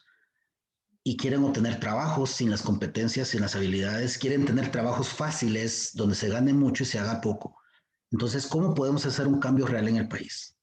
y quieren obtener trabajos sin las competencias, sin las habilidades, quieren tener trabajos fáciles donde se gane mucho y se haga poco. Entonces, ¿cómo podemos hacer un cambio real en el país?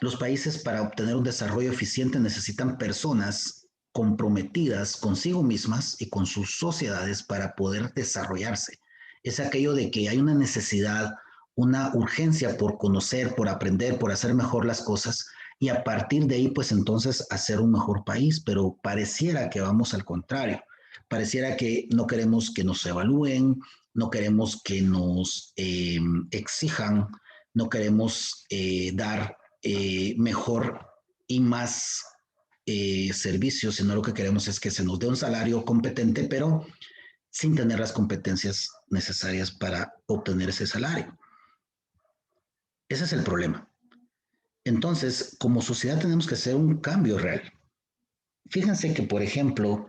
Los países para obtener un desarrollo eficiente necesitan personas comprometidas consigo mismas y con sus sociedades para poder desarrollarse. Es aquello de que hay una necesidad, una urgencia por conocer, por aprender, por hacer mejor las cosas y a partir de ahí, pues entonces hacer un mejor país, pero pareciera que vamos al contrario. Pareciera que no queremos que nos evalúen, no queremos que nos exijan, no queremos dar mejor y más servicios, sino lo que queremos es que se nos dé un salario competente, pero sin tener las competencias necesarias para obtener ese salario. Ese es el problema. Entonces, como sociedad tenemos que hacer un cambio real. Fíjense que, por ejemplo,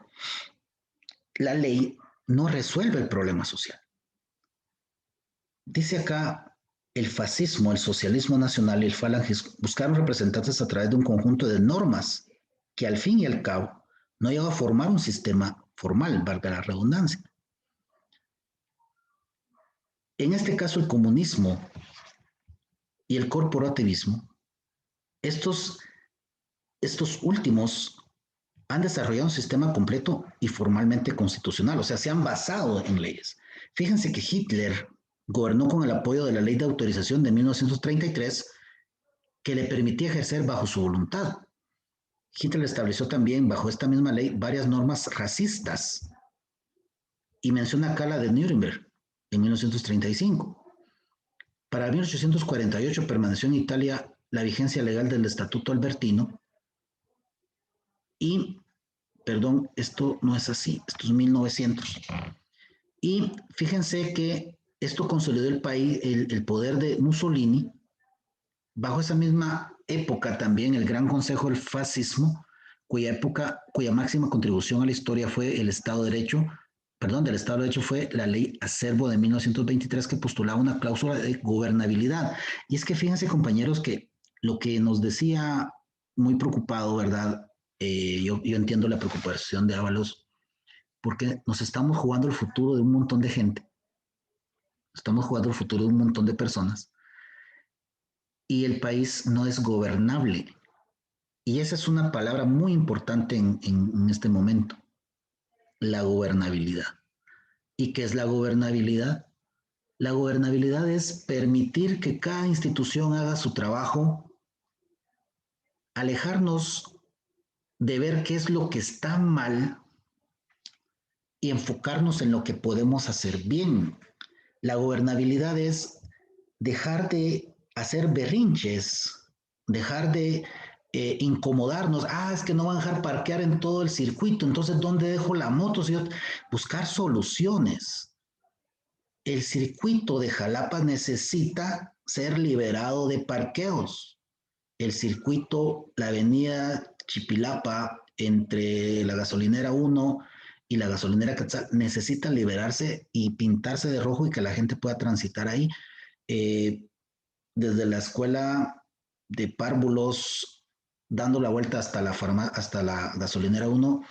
la ley no resuelve el problema social. Dice acá, el fascismo, el socialismo nacional y el falangismo buscaron representantes a través de un conjunto de normas que al fin y al cabo no llegó a formar un sistema formal, valga la redundancia. En este caso, el comunismo y el corporativismo, estos últimos han desarrollado un sistema completo y formalmente constitucional, o sea, se han basado en leyes. Fíjense que Hitler gobernó con el apoyo de la Ley de Autorización de 1933, que le permitía ejercer bajo su voluntad. Hitler estableció también bajo esta misma ley varias normas racistas y menciona acá la de Nuremberg en 1935. Para 1848 permaneció en Italia la vigencia legal del Estatuto Albertino y, perdón, esto no es así, esto es 1900. Y fíjense que esto consolidó el país, el poder de Mussolini. Bajo esa misma época también el Gran Consejo del Fascismo, cuya máxima contribución a la historia fue el Estado de Derecho, del Estado de Derecho fue la Ley Acervo de 1923 que postulaba una cláusula de gobernabilidad. Y es que fíjense, compañeros, que lo que nos decía muy preocupado, ¿verdad? Yo entiendo la preocupación de Ábalos, porque nos estamos jugando el futuro de un montón de gente, estamos jugando el futuro de un montón de personas, y el país no es gobernable. Y esa es una palabra muy importante en este momento, la gobernabilidad. ¿Y qué es la gobernabilidad? La gobernabilidad es permitir que cada institución haga su trabajo, alejarnos de ver qué es lo que está mal y enfocarnos en lo que podemos hacer bien. La gobernabilidad es dejar de hacer berrinches, dejar de incomodarnos. Es que no van a dejar parquear en todo el circuito, entonces ¿dónde dejo la moto? Buscar soluciones. El circuito de Jalapa necesita ser liberado de parqueos. El circuito, la avenida Chipilapa, entre la gasolinera 1 y la gasolinera Quetzal, necesita liberarse y pintarse de rojo y que la gente pueda transitar ahí. Desde la escuela de párvulos, dando la vuelta hasta la gasolinera 1,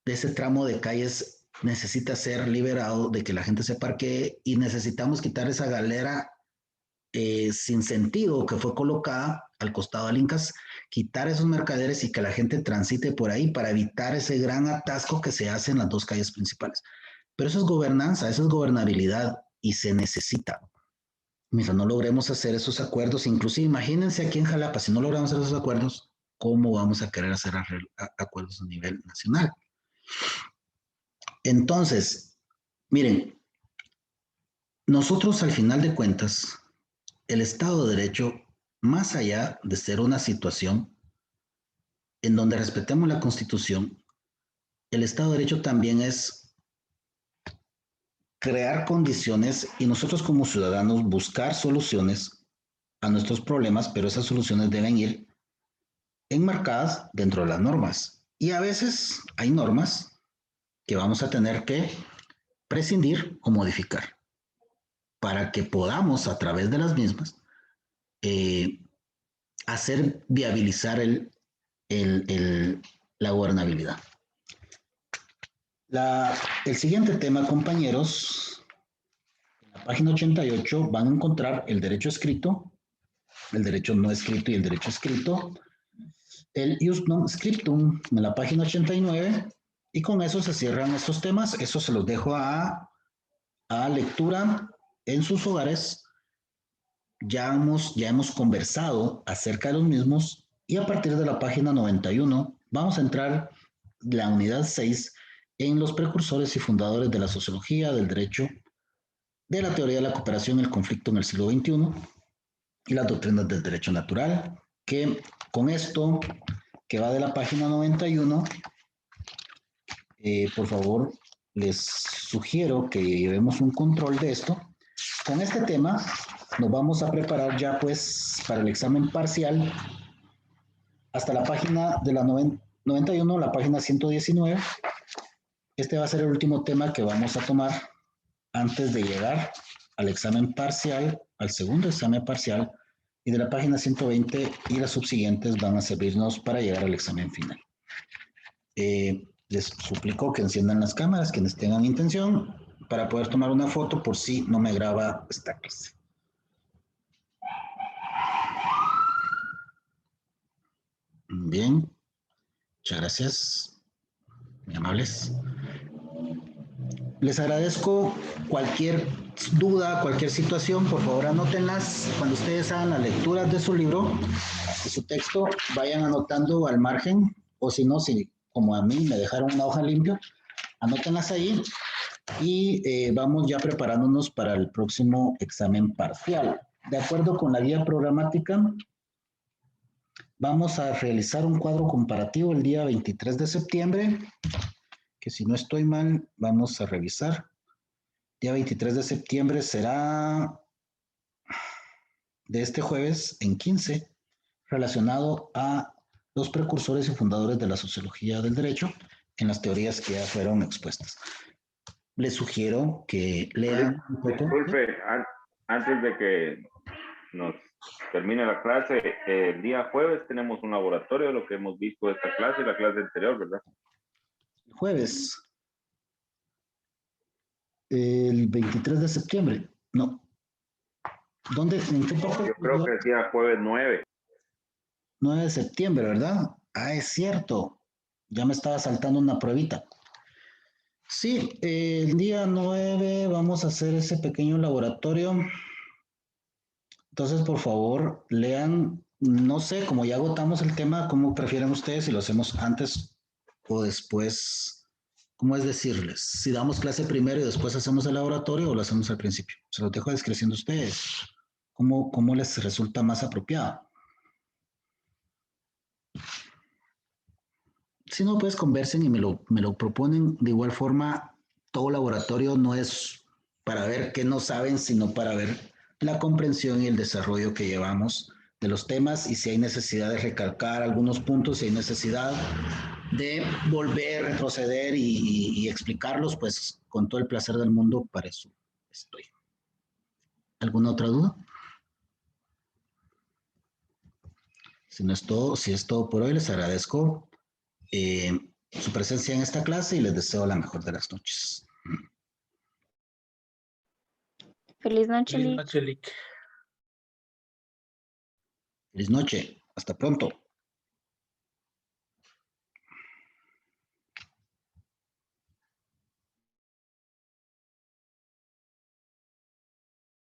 de ese tramo de calles necesita ser liberado de que la gente se parquee y necesitamos quitar esa galera sin sentido que fue colocada al costado del Incas, quitar esos mercaderes y que la gente transite por ahí para evitar ese gran atasco que se hace en las dos calles principales. Pero eso es gobernanza, eso es gobernabilidad y se necesita. Mientras no logremos hacer esos acuerdos, inclusive imagínense aquí en Jalapa, si no logramos hacer esos acuerdos, ¿cómo vamos a querer hacer acuerdos a nivel nacional? Entonces, miren, nosotros al final de cuentas, el Estado de Derecho, más allá de ser una situación en donde respetemos la Constitución, el Estado de Derecho también es crear condiciones y nosotros como ciudadanos buscar soluciones a nuestros problemas, pero esas soluciones deben ir enmarcadas dentro de las normas. Y a veces hay normas que vamos a tener que prescindir o modificar para que podamos a través de las mismas hacer viabilizar la gobernabilidad. El siguiente tema, compañeros, en la página 88 van a encontrar el derecho escrito el derecho no escrito y el derecho escrito, el Ius non scriptum en la página 89, y con eso se cierran estos temas. Eso se los dejo a lectura en sus hogares. Ya hemos conversado acerca de los mismos, y a partir de la página 91 vamos a entrar la unidad 6 en los precursores y fundadores de la sociología, del derecho, de la teoría de la cooperación y el conflicto en el siglo XXI y las doctrinas del derecho natural, que con esto que va de la página 91, por favor, les sugiero que llevemos un control de esto. Con este tema nos vamos a preparar ya pues para el examen parcial hasta la página de la 91, la página 119. Este va a ser el último tema que vamos a tomar antes de llegar al examen parcial, al segundo examen parcial, y de la página 120 y las subsiguientes van a servirnos para llegar al examen final. Les suplico que enciendan las cámaras quienes tengan intención para poder tomar una foto por si no me graba esta clase. Bien, muchas gracias, muy amables. Les agradezco cualquier duda, cualquier situación, por favor anótenlas. Cuando ustedes hagan las lecturas de su libro, de su texto, vayan anotando al margen, o si no, si como a mí me dejaron una hoja limpia, anótenlas ahí, y vamos ya preparándonos para el próximo examen parcial. De acuerdo con la guía programática, vamos a realizar un cuadro comparativo el día 23 de septiembre, que si no estoy mal, vamos a revisar. Día 23 de septiembre será de este jueves en 15, relacionado a los precursores y fundadores de la sociología del derecho en las teorías que ya fueron expuestas. Les sugiero que lean un poco. Disculpe, antes de que nos termine la clase, el día jueves tenemos un laboratorio de lo que hemos visto de esta clase y la clase anterior, ¿verdad? Jueves. El 23 de septiembre. No. ¿Dónde? ¿En qué parte? Yo creo que decía jueves 9. 9 de septiembre, ¿verdad? Ah, es cierto. Ya me estaba saltando una pruebita. Sí, el día 9 vamos a hacer ese pequeño laboratorio. Entonces, por favor, lean, no sé, como ya agotamos el tema, ¿cómo prefieren ustedes si lo hacemos antes o después? ¿Cómo es decirles? Si damos clase primero y después hacemos el laboratorio, o lo hacemos al principio. Se los dejo a discreción de ustedes. ¿Cómo les resulta más apropiado? Si no, pues conversen y me lo proponen. De igual forma, todo laboratorio no es para ver qué no saben, sino para ver la comprensión y el desarrollo que llevamos de los temas, y si hay necesidad de recalcar algunos puntos, si hay necesidad de volver, retroceder y explicarlos, pues con todo el placer del mundo, para eso estoy. ¿Alguna otra duda? Si no es todo, si es todo por hoy, les agradezco su presencia en esta clase y les deseo la mejor de las noches. Feliz noche, Feliz Lick. noche, Lick. Feliz noche. Hasta pronto.